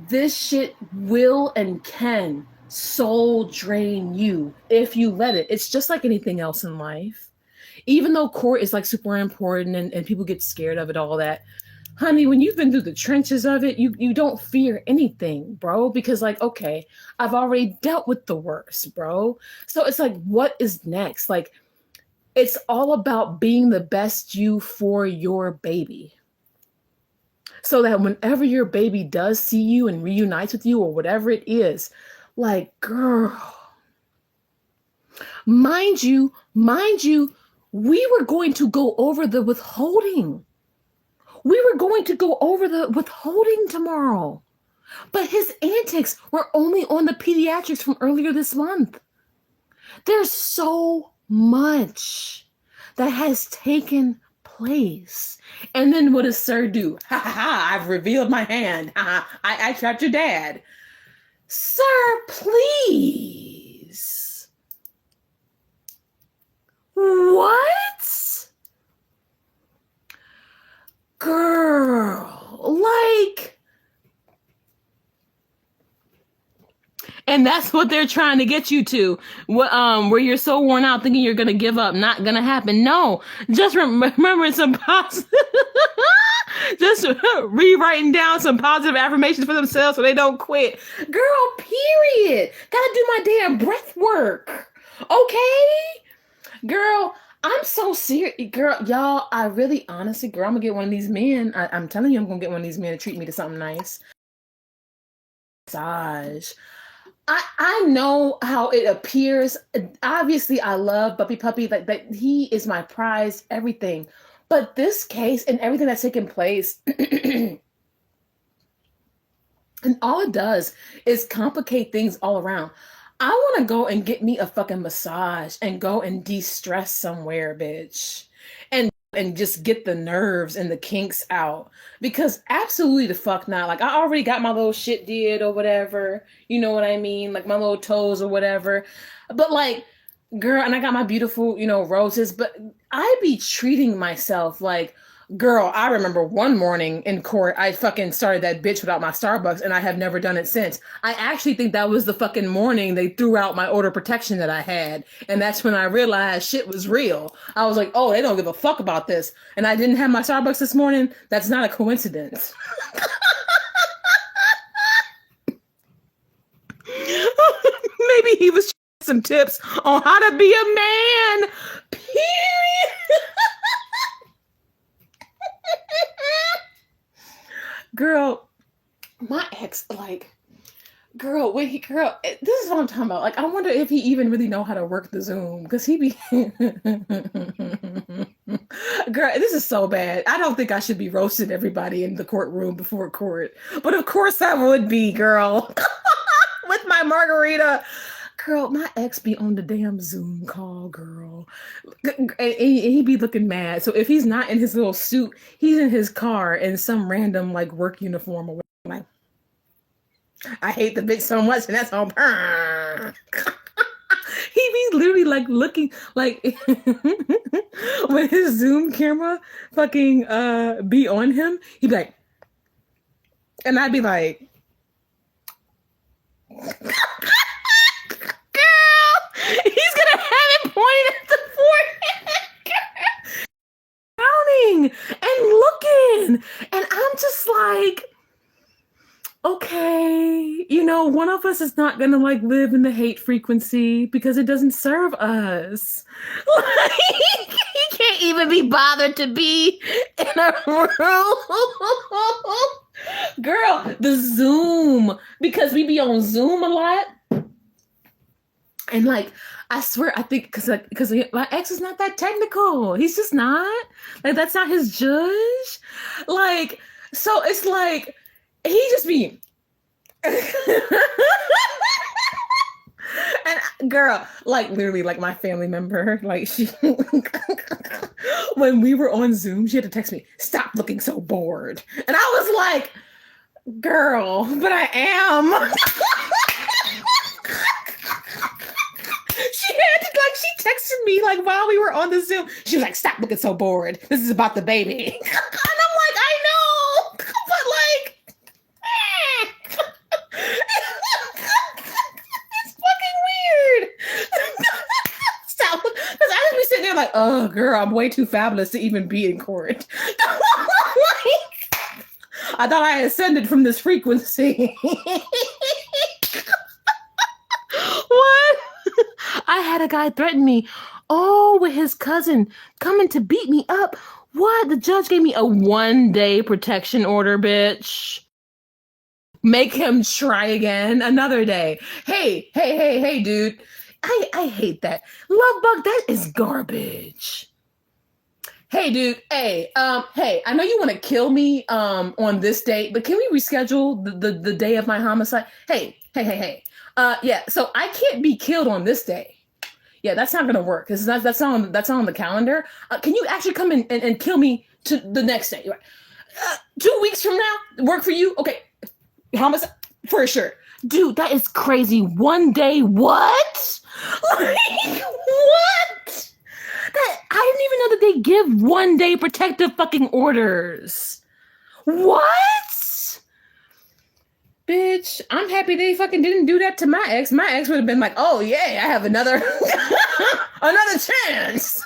This shit will and can soul drain you if you let it. It's just like anything else in life. Even though court is like super important and people get scared of it, all that. Honey, when you've been through the trenches of it, you don't fear anything, bro. Because like, okay, I've already dealt with the worst, bro. So it's like, what is next? Like, it's all about being the best you for your baby. So that whenever your baby does see you and reunites with you or whatever it is, like, girl, mind you, we were going to go over the withholding. We were going to go over the withholding tomorrow. But his antics were only on the pediatrics from earlier this month. There's so much that has taken place. And then what does Sir do? Ha ha ha, I've revealed my hand. Ha ha, I trapped your dad. Sir, please. What? Girl, like... And that's what they're trying to get you to, where you're so worn out thinking you're going to give up. Not going to happen. No, just remembering some positive, just rewriting down some positive affirmations for themselves so they don't quit. Girl, period. Gotta do my damn breath work. Okay? Girl, I'm so serious. Girl, y'all, I really, honestly, girl, I'm going to get one of these men. I'm telling you, I'm going to get one of these men to treat me to something nice. Massage. I know how it appears. Obviously, I love Puppy, like that. He is my prize, everything. But this case and everything that's taken place, and all it does is complicate things all around. I want to go and get me a fucking massage and go and de-stress somewhere, bitch. And just get the nerves and the kinks out, because absolutely the fuck not. Like, I already got my little shit did or whatever, you know what I mean, like my little toes or whatever, but like, girl, and I got my beautiful, roses, but I be treating myself like, girl, I remember one morning in court, I fucking started that bitch without my Starbucks, and I have never done it since. I actually think that was the fucking morning they threw out my order protection that I had. And that's when I realized shit was real. I was like, oh, they don't give a fuck about this. And I didn't have my Starbucks this morning. That's not a coincidence. Maybe he was some tips on how to be a man. Period. Girl, my ex, like, girl, this is what I'm talking about. Like, I wonder if he even really know how to work the Zoom, because he be, girl, this is so bad. I don't think I should be roasting everybody in the courtroom before court, but of course I would be, girl, with my margarita. Girl, my ex be on the damn Zoom call, girl. And he be looking mad. So if he's not in his little suit, he's in his car in some random like work uniform or whatever. I hate the bitch so much, and that's all. He be literally like looking like when his Zoom camera fucking be on him, he'd be like, and I'd be like, girl, he's gonna have it pointed at the forehead, counting and looking, and I'm just like, okay, you know, one of us is not gonna like live in the hate frequency because it doesn't serve us. Like, he can't even be bothered to be in a room. Girl, the Zoom, because we be on Zoom a lot. And like, I swear, I think because my ex is not that technical. He's just not. Like, that's not his judge. Like, so it's like, he just be and girl, like literally like my family member, like she when we were on Zoom, she had to text me, stop looking so bored. And I was like, girl, but I am. She texted me like while we were on the Zoom. She was like, stop looking so bored. This is about the baby. And I'm like, I know, but like, it's fucking weird. Stop. Because I just be sitting there like, oh, girl, I'm way too fabulous to even be in court. Like, I thought I ascended from this frequency. What? I had a guy threaten me. Oh, with his cousin coming to beat me up. What? The judge gave me a 1-day protection order, bitch. Make him try again another day. Hey, dude. I hate that. Love bug, that is garbage. Hey, dude. Hey, I know you want to kill me on this date, but can we reschedule the day of my homicide? Hey. Yeah, so I can't be killed on this day. Yeah, that's not gonna work. That's not on the calendar. Can you actually come in and kill me to the next day? 2 weeks from now, work for you? Okay, homicide for sure. Dude, that is crazy. 1 day, what? Like, what? I didn't even know that they give 1 day protective fucking orders. What? Bitch, I'm happy they fucking didn't do that to my ex. My ex would have been like, oh yeah, I have another chance.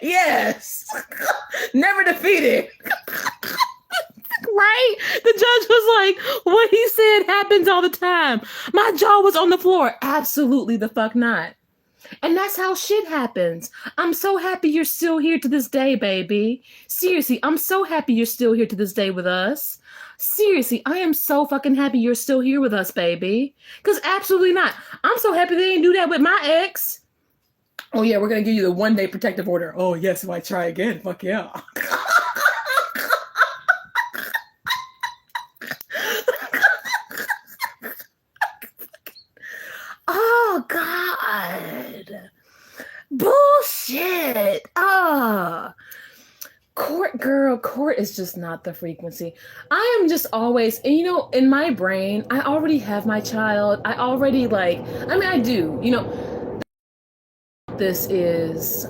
Yes. Never defeated. Right? The judge was like, what he said happens all the time. My jaw was on the floor. Absolutely the fuck not. And that's how shit happens. I'm so happy you're still here to this day, baby. Seriously, I'm so happy you're still here to this day with us. Seriously, I am so fucking happy you're still here with us, baby. Because absolutely not. I'm so happy they didn't do that with my ex. Oh yeah, we're going to give you the 1 day protective order. Oh yes, if I try again, fuck yeah. Oh, God. Bullshit. Court is just not the frequency. I am just always, and you know, in my brain, I already have my child. I already I do, you know, this is,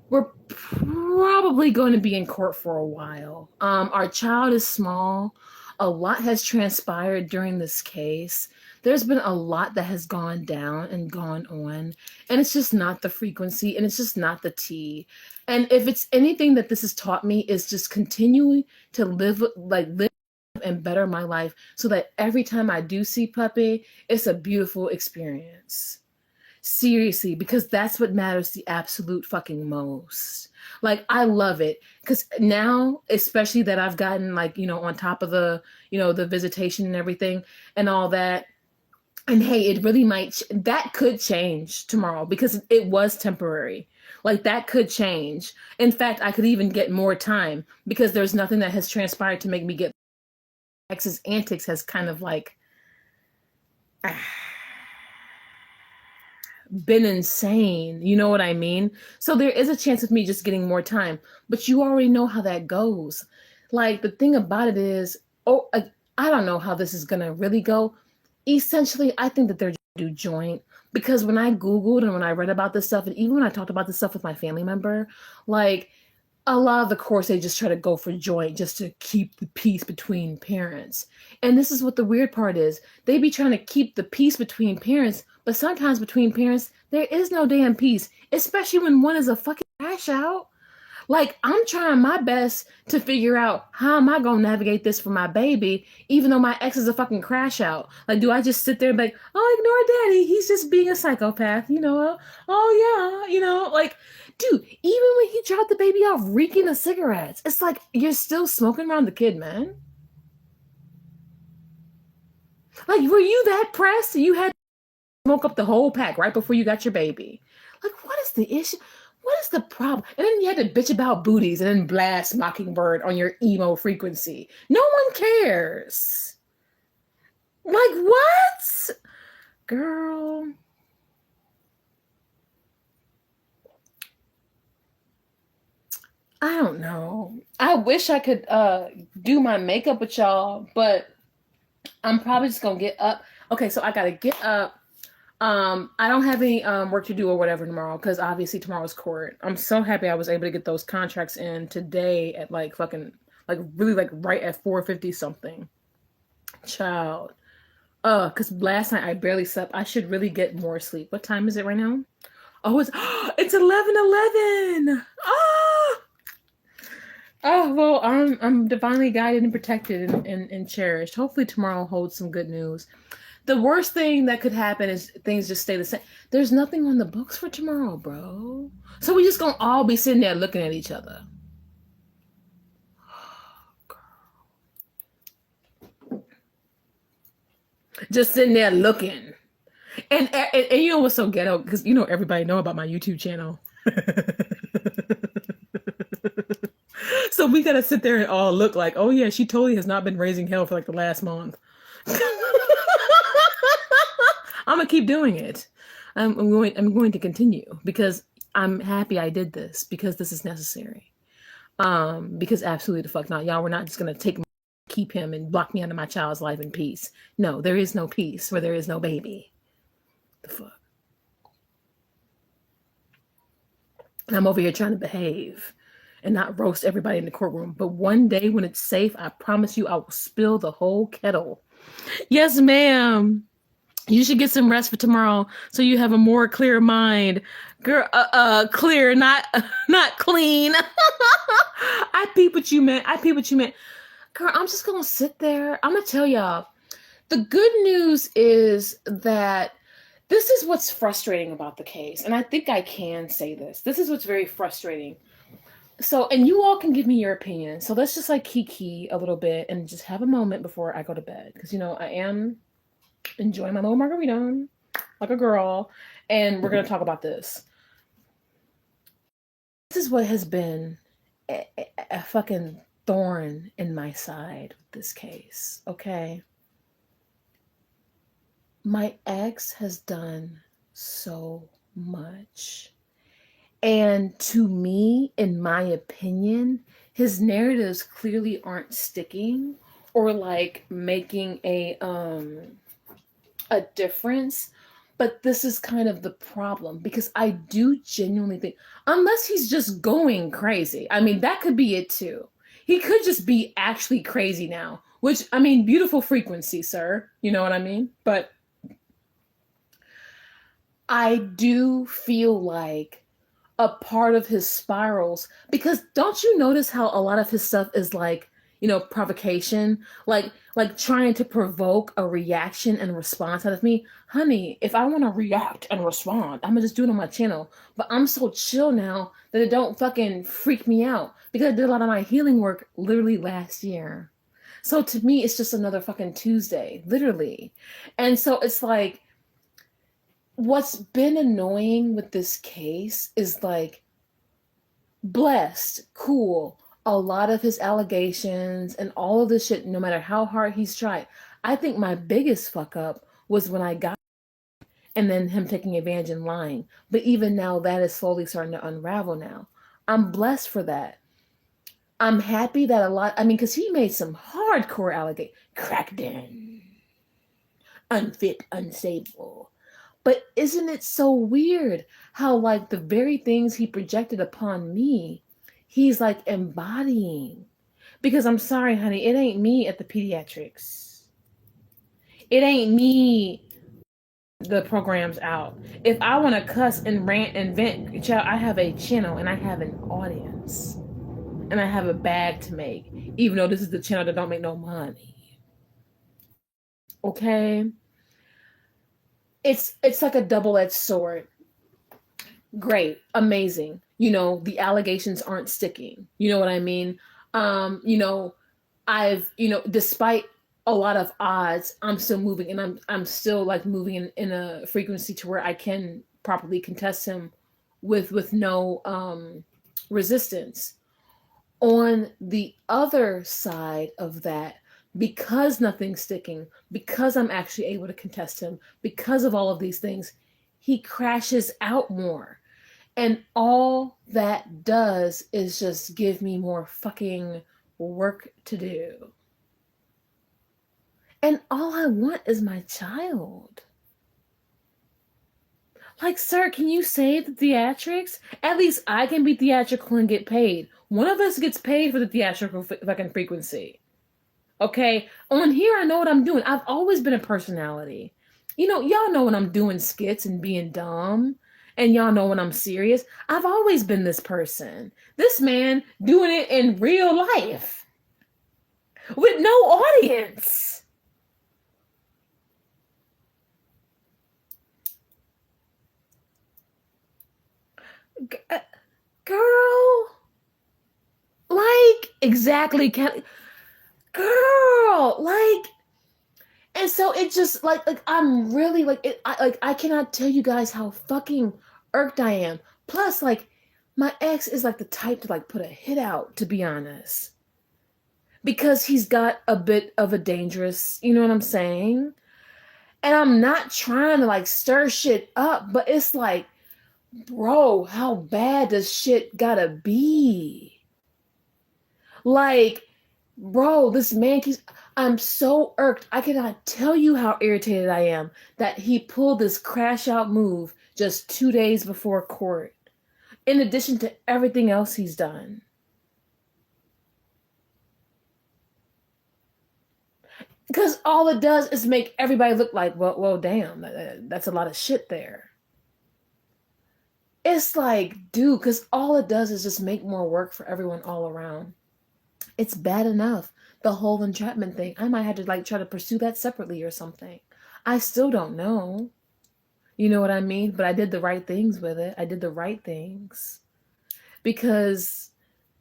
we're probably going to be in court for a while. Our child is small. A lot has transpired during this case. There's been a lot that has gone down and gone on, and it's just not the frequency, and it's just not the tea. And if it's anything that this has taught me, is just continuing to live and better my life so that every time I do see Puppy, it's a beautiful experience. Seriously, because that's what matters the absolute fucking most. Like, I love it because now, especially that I've gotten on top of the, the visitation and everything and all that. And hey, it really that could change tomorrow because it was temporary. Like, that could change. In fact, I could even get more time because there's nothing that has transpired to make me get ex's antics has kind of been insane. You know what I mean? So there is a chance of me just getting more time, but you already know how that goes. like, the thing about it is, I don't know how this is gonna really go. Essentially, I think that they're do joint, because when I Googled and when I read about this stuff, and even when I talked about this stuff with my family member, like, a lot of the course, they just try to go for joint just to keep the peace between parents. And this is what the weird part is. They be trying to keep the peace between parents, but sometimes between parents, there is no damn peace, especially when one is a fucking crash out. Like, I'm trying my best to figure out how am I going to navigate this for my baby, even though my ex is a fucking crash out. Like, do I just sit there and be like, oh, ignore daddy, he's just being a psychopath, you know? Oh, yeah, you know? Like, dude, even when he dropped the baby off reeking of cigarettes, it's like, you're still smoking around the kid, man. Like, were you that pressed? You had to smoke up the whole pack right before you got your baby. Like, what is the issue? What is the problem? And then you had to bitch about booties and then blast Mockingbird on your emo frequency. No one cares. Like, what? Girl. I don't know. I wish I could do my makeup with y'all, but I'm probably just going to get up. Okay, so I got to get up. I don't have any work to do or whatever tomorrow, because obviously tomorrow's court. I'm so happy I was able to get those contracts in today at like fucking, like really like right at 4:50 something. Child. Because last night I barely slept. I should really get more sleep. What time is it right now? Oh, it's 11:11. Oh, well, I'm divinely guided and protected and cherished. Hopefully tomorrow holds some good news. The worst thing that could happen is things just stay the same. There's nothing on the books for tomorrow, bro. So we just gonna all be sitting there looking at each other. Just sitting there looking. And you know what's so ghetto? Because, you know, everybody know about my YouTube channel. So we gotta sit there and all look like, oh yeah, she totally has not been raising hell for like the last month. I'm gonna keep doing it. I'm going to continue, because I'm happy I did this, because this is necessary. Because absolutely the fuck not. Y'all, we're not just gonna keep him and block me out of my child's life in peace. No, there is no peace where there is no baby. The fuck. And I'm over here trying to behave and not roast everybody in the courtroom. But one day when it's safe, I promise you I will spill the whole kettle. Yes, ma'am. You should get some rest for tomorrow so you have a more clear mind. Girl, clear, not clean. I peep what you meant. Girl, I'm just going to sit there. I'm going to tell y'all. The good news is that this is what's frustrating about the case. And I think I can say this. This is what's very frustrating. So, and you all can give me your opinion. So let's just like kiki a little bit and just have a moment before I go to bed. Because, you know, I am enjoying my little margarita like a girl. And we're going to talk about this. This is what has been a fucking thorn in my side with this case. Okay. My ex has done so much. And to me, in my opinion, his narratives clearly aren't sticking or like making a difference. But this is kind of the problem, because I do genuinely think, unless he's just going crazy. I mean, that could be it too. He could just be actually crazy now, which, I mean, beautiful frequency, sir. You know what I mean? But I do feel like a part of his spirals, because don't you notice how a lot of his stuff is like, you know, provocation, like trying to provoke a reaction and response out of me. Honey, if I want to react and respond, I'm gonna just do it on my channel. But I'm so chill now that it don't fucking freak me out, because I did a lot of my healing work literally last year. So to me, it's just another fucking Tuesday, literally. And so it's like, what's been annoying with this case is like, blessed, cool, a lot of his allegations and all of this shit, no matter how hard he's tried. I think my biggest fuck up was when I got, and then him taking advantage and lying. But even now, that is slowly starting to unravel now. I'm blessed for that. I'm happy that a lot, I mean, because he made some hardcore allegations. Cracked in. Unfit, unstable. But isn't it so weird how, like, the very things he projected upon me, he's like embodying? Because I'm sorry, honey, it ain't me at the pediatrics. It ain't me. The program's out. If I want to cuss and rant and vent, child, I have a channel and I have an audience. And I have a bag to make. Even though this is the channel that don't make no money. Okay? It's like a double-edged sword. Great, amazing. You know, the allegations aren't sticking. You know what I mean? You know, despite a lot of odds, I'm still moving, and I'm still like moving in a frequency to where I can properly contest him with no resistance. On the other side of that, because nothing's sticking, because I'm actually able to contest him, because of all of these things, he crashes out more. And all that does is just give me more fucking work to do. And all I want is my child. Like, sir, can you save the theatrics? At least I can be theatrical and get paid. One of us gets paid for the theatrical fucking frequency. Okay? On here, I know what I'm doing. I've always been a personality. You know, y'all know when I'm doing skits and being dumb. And y'all know when I'm serious. I've always been this person. This man doing it in real life. With no audience. Girl. Like, exactly, Callie. Girl. Like, and so it just, like I'm really, like, I cannot tell you guys how fucking irked I am. Plus, like, my ex is, like, the type to, like, put a hit out, to be honest. Because he's got a bit of a dangerous, you know what I'm saying? And I'm not trying to, like, stir shit up, but it's like, bro, how bad does shit gotta be? Like, bro, this man keeps... I'm so irked. I cannot tell you how irritated I am that he pulled this crash out move just 2 days before court, in addition to everything else he's done. Because all it does is make everybody look like, well, damn, that's a lot of shit there. It's like, dude, because all it does is just make more work for everyone all around. It's bad enough. The whole entrapment thing. I might have to, like, try to pursue that separately or something. I still don't know. You know what I mean? But I did the right things with it. I did the right things. Because,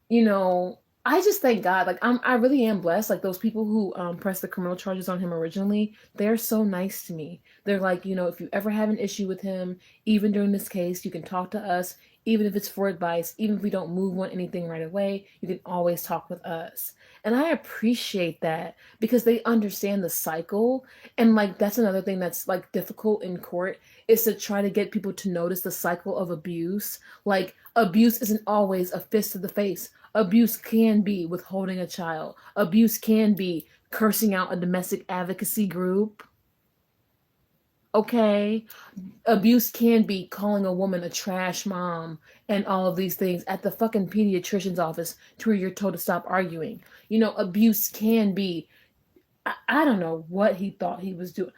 you know, I just thank God. Like, I really am blessed. Like, those people who pressed the criminal charges on him originally, they're so nice to me. They're like, you know, if you ever have an issue with him, even during this case, you can talk to us. Even if it's for advice, even if we don't move on anything right away, you can always talk with us. And I appreciate that because they understand the cycle. And, like, that's another thing that's, like, difficult in court, is to try to get people to notice the cycle of abuse. Like, abuse isn't always a fist to the face. Abuse can be withholding a child. Abuse can be cursing out a domestic advocacy group. Okay? Abuse can be calling a woman a trash mom and all of these things at the fucking pediatrician's office to where you're told to stop arguing. You know, abuse can be, I don't know what he thought he was doing.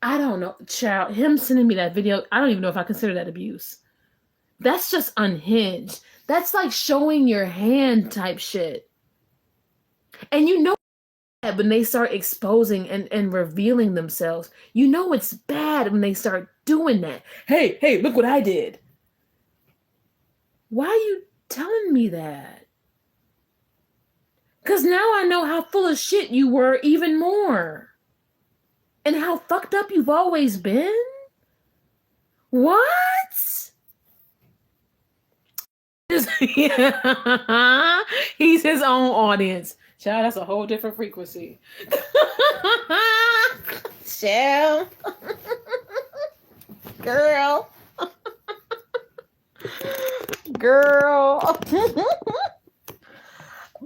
I don't know. Child, him sending me that video, I don't even know if I consider that abuse. That's just unhinged. That's like showing your hand type shit. And you know that when they start exposing and revealing themselves, you know it's bad when they start doing that. Hey, look what I did. Why are you telling me that? Because now I know how full of shit you were even more. And how fucked up you've always been. What? Yeah. He's his own audience. Child, that's a whole different frequency. Child. Girl.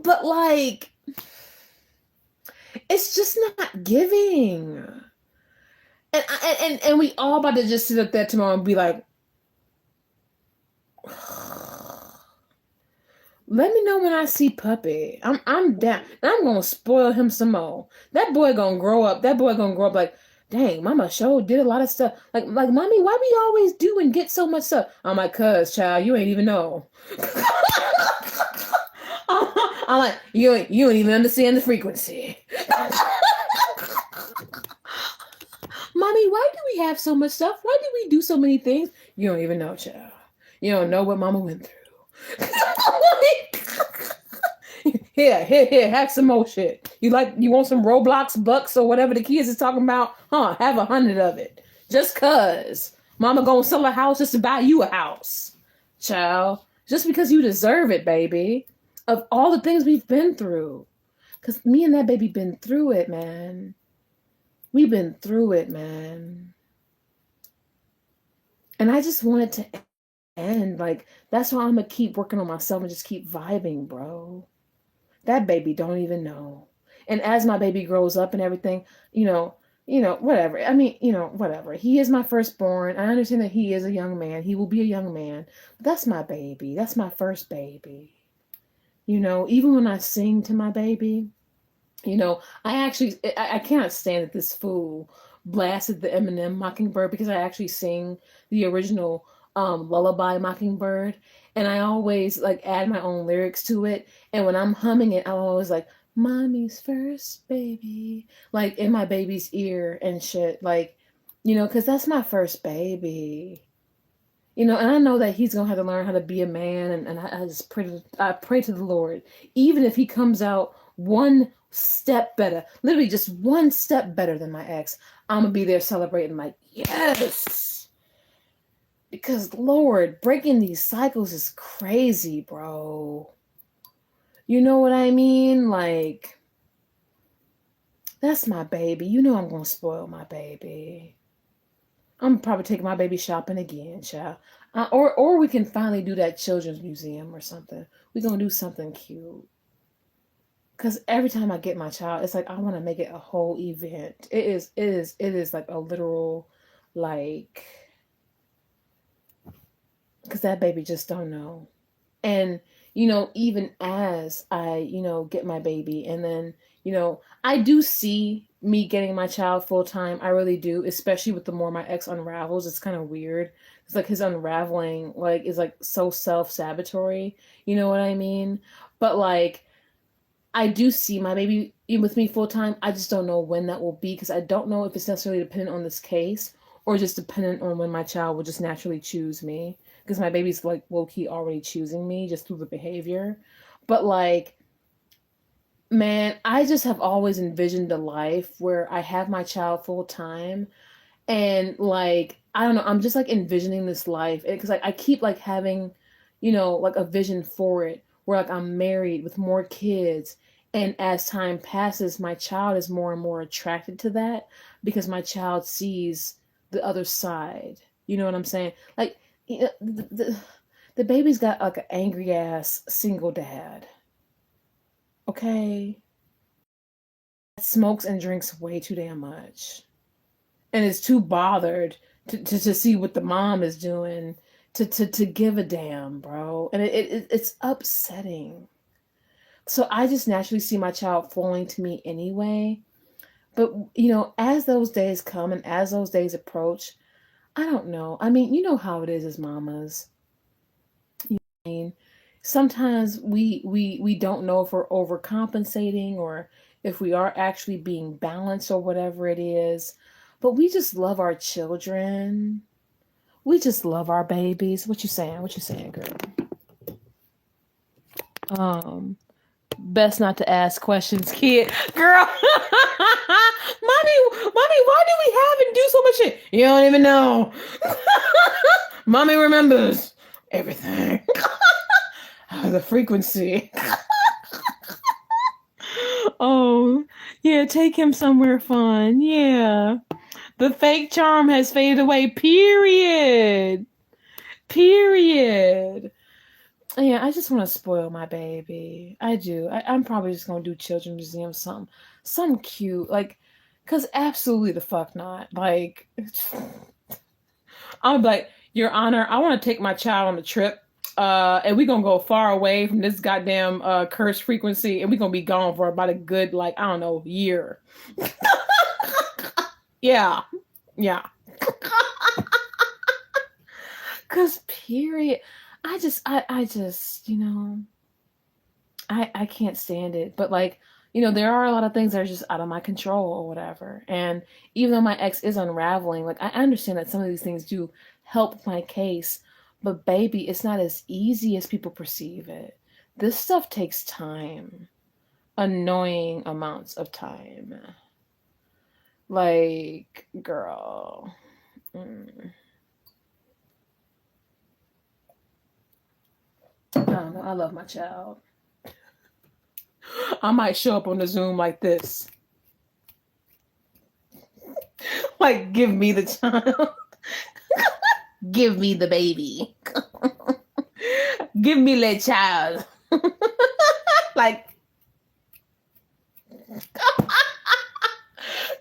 But like, it's just not giving. And we all about to just sit up there tomorrow and be like, let me know when I see puppy. I'm down. And I'm gonna spoil him some more. That boy gonna grow up. That boy gonna grow up like, dang, mama show did a lot of stuff. Like, mommy, why we always do and get so much stuff? I'm like, cuz, child, you ain't even know. I'm like, you ain't even understand the frequency. Mommy, why do we have so much stuff? Why do we do so many things? You don't even know, child. You don't know what mama went through. Here, have some more shit. You want some Roblox bucks or whatever the kids is talking about? Huh, have 100 of it. Just cuz. Mama gonna sell a house just to buy you a house. Child. Just because you deserve it, baby. Of all the things we've been through. Because me and that baby been through it, man. We've been through it, man. And I just want it to end. Like, that's why I'm going to keep working on myself and just keep vibing, bro. That baby don't even know. And as my baby grows up and everything, whatever. I mean, whatever. He is my firstborn. I understand that he is a young man. He will be a young man. But that's my baby. That's my first baby. Even when I sing to my baby, I cannot stand that this fool blasted the Eminem Mockingbird, because I actually sing the original Lullaby Mockingbird, and I always like add my own lyrics to it. And when I'm humming it, I'm always like, mommy's first baby, like in my baby's ear and shit, like, because that's my first baby. And I know that he's gonna have to learn how to be a man, and I pray to the Lord, even if he comes out one step better, literally just one step better than my ex, I'm gonna be there celebrating like, yes, because Lord, breaking these cycles is crazy, bro. You know what I mean? Like, that's my baby. I'm gonna spoil my baby. I'm probably taking my baby shopping again, child. Or we can finally do that children's museum or something. We're gonna do something cute. Because every time I get my child, it's like I want to make it a whole event. It is like a literal, like, because that baby just don't know. And, even as I, get my baby, and then, I do see me getting my child full time. I really do, especially with the more my ex unravels. It's kind of weird. It's like his unraveling, like, is like so self-sabotatory. You know what I mean? But like, I do see my baby with me full time. I just don't know when that will be, because I don't know if it's necessarily dependent on this case or just dependent on when my child will just naturally choose me, because my baby's like low-key already choosing me just through the behavior. But like, man, I just have always envisioned a life where I have my child full time, and like, I don't know, I'm just like envisioning this life, because I keep like having, like a vision for it, where like I'm married with more kids, and as time passes, my child is more and more attracted to that, because my child sees the other side. You know what I'm saying? Like, the baby's got like an angry ass single dad. Okay? Smokes and drinks way too damn much, and is too bothered to see what the mom is doing to give a damn, bro. And it's upsetting. So I just naturally see my child flowing to me anyway. But, as those days come and as those days approach, I don't know. I mean, you know how it is as mamas. I mean, sometimes we don't know if we're overcompensating or if we are actually being balanced or whatever it is. But we just love our children. We just love our babies. What you saying? What you saying, girl? Best not to ask questions, kid. Girl. mommy, why do we have and do so much shit? You don't even know. Mommy remembers everything. The frequency. Oh, yeah, take him somewhere fun. Yeah. The fake charm has faded away, period. Yeah, I just want to spoil my baby. I do. I'm probably just gonna do children's museum something cute, like, cause absolutely the fuck not. Like, I'm like, Your Honor, I want to take my child on a trip, and we're gonna go far away from this goddamn curse frequency, and we're gonna be gone for about a good, like, I don't know, year. Yeah, yeah. Cause period, I just, I can't stand it. But like, there are a lot of things that are just out of my control or whatever. And even though my ex is unraveling, like I understand that some of these things do help my case, but baby, it's not as easy as people perceive it. This stuff takes time. Annoying amounts of time. Like, girl. I don't know. I love my child. I might show up on the Zoom like this. Like, give me the child. Give me the baby. Give me the child. Like,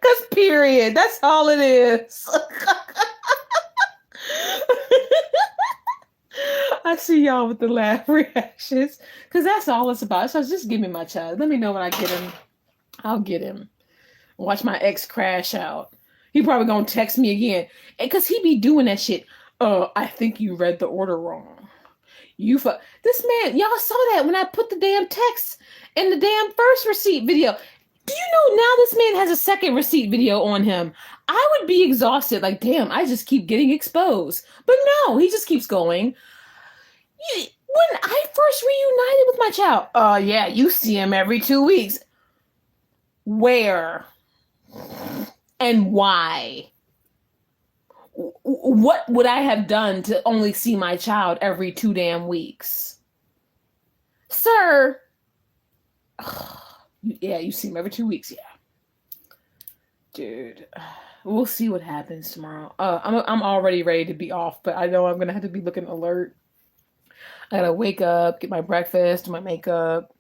because period. That's all it is. I see y'all with the laugh reactions. Because that's all it's about. So just give me my child. Let me know when I get him. I'll get him. Watch my ex crash out. He probably gonna text me again. Because he be doing that shit. I think you read the order wrong. This man, y'all saw that when I put the damn text in the damn first receipt video. Do you know now this man has a second receipt video on him? I would be exhausted. Like, damn, I just keep getting exposed. But no, he just keeps going. When I first reunited with my child, yeah, you see him every 2 weeks. Where? And why? What would I have done to only see my child every 2 damn weeks? Sir. Yeah, you see him every 2 weeks, yeah. Dude, we'll see what happens tomorrow. I'm already ready to be off, but I know I'm going to have to be looking alert. I gotta wake up, get my breakfast, do my makeup,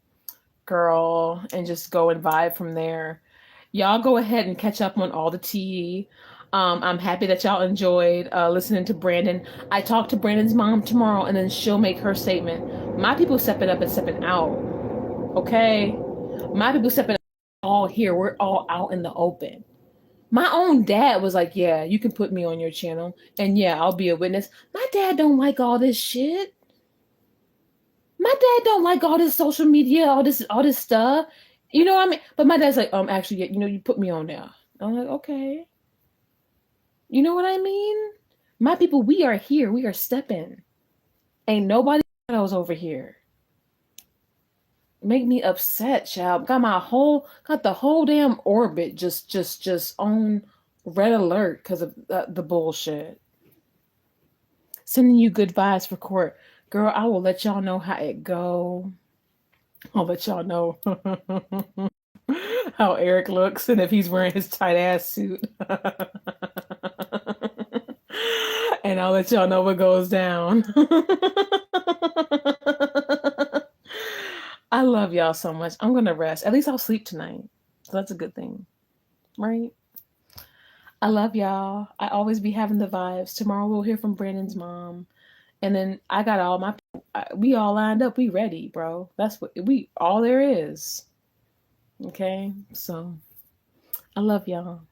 girl, and just go and vibe from there. Y'all go ahead and catch up on all the tea. I'm happy that y'all enjoyed listening to Brandon. I talked to Brandon's mom tomorrow, and then she'll make her statement. My people stepping up and stepping out. Okay? My people stepping up, all here. We're all out in the open. My own dad was like, yeah, you can put me on your channel, and yeah, I'll be a witness. My dad don't like all this shit. My dad don't like all this social media, all this stuff. You know what I mean? But my dad's like, actually, you put me on there. I'm like, okay. You know what I mean? My people, we are here. We are stepping. Ain't nobody else over here. Make me upset, child. Got the whole damn orbit just on red alert because of the bullshit. Sending you good vibes for court. Girl, I will let y'all know how it go. I'll let y'all know how Eric looks and if he's wearing his tight ass suit. And I'll let y'all know what goes down. I love y'all so much. I'm going to rest. At least I'll sleep tonight. So that's a good thing. Right? I love y'all. I always be having the vibes. Tomorrow we'll hear from Brandon's mom. And then I got we all lined up. We ready, bro. That's all there is. Okay? So I love y'all.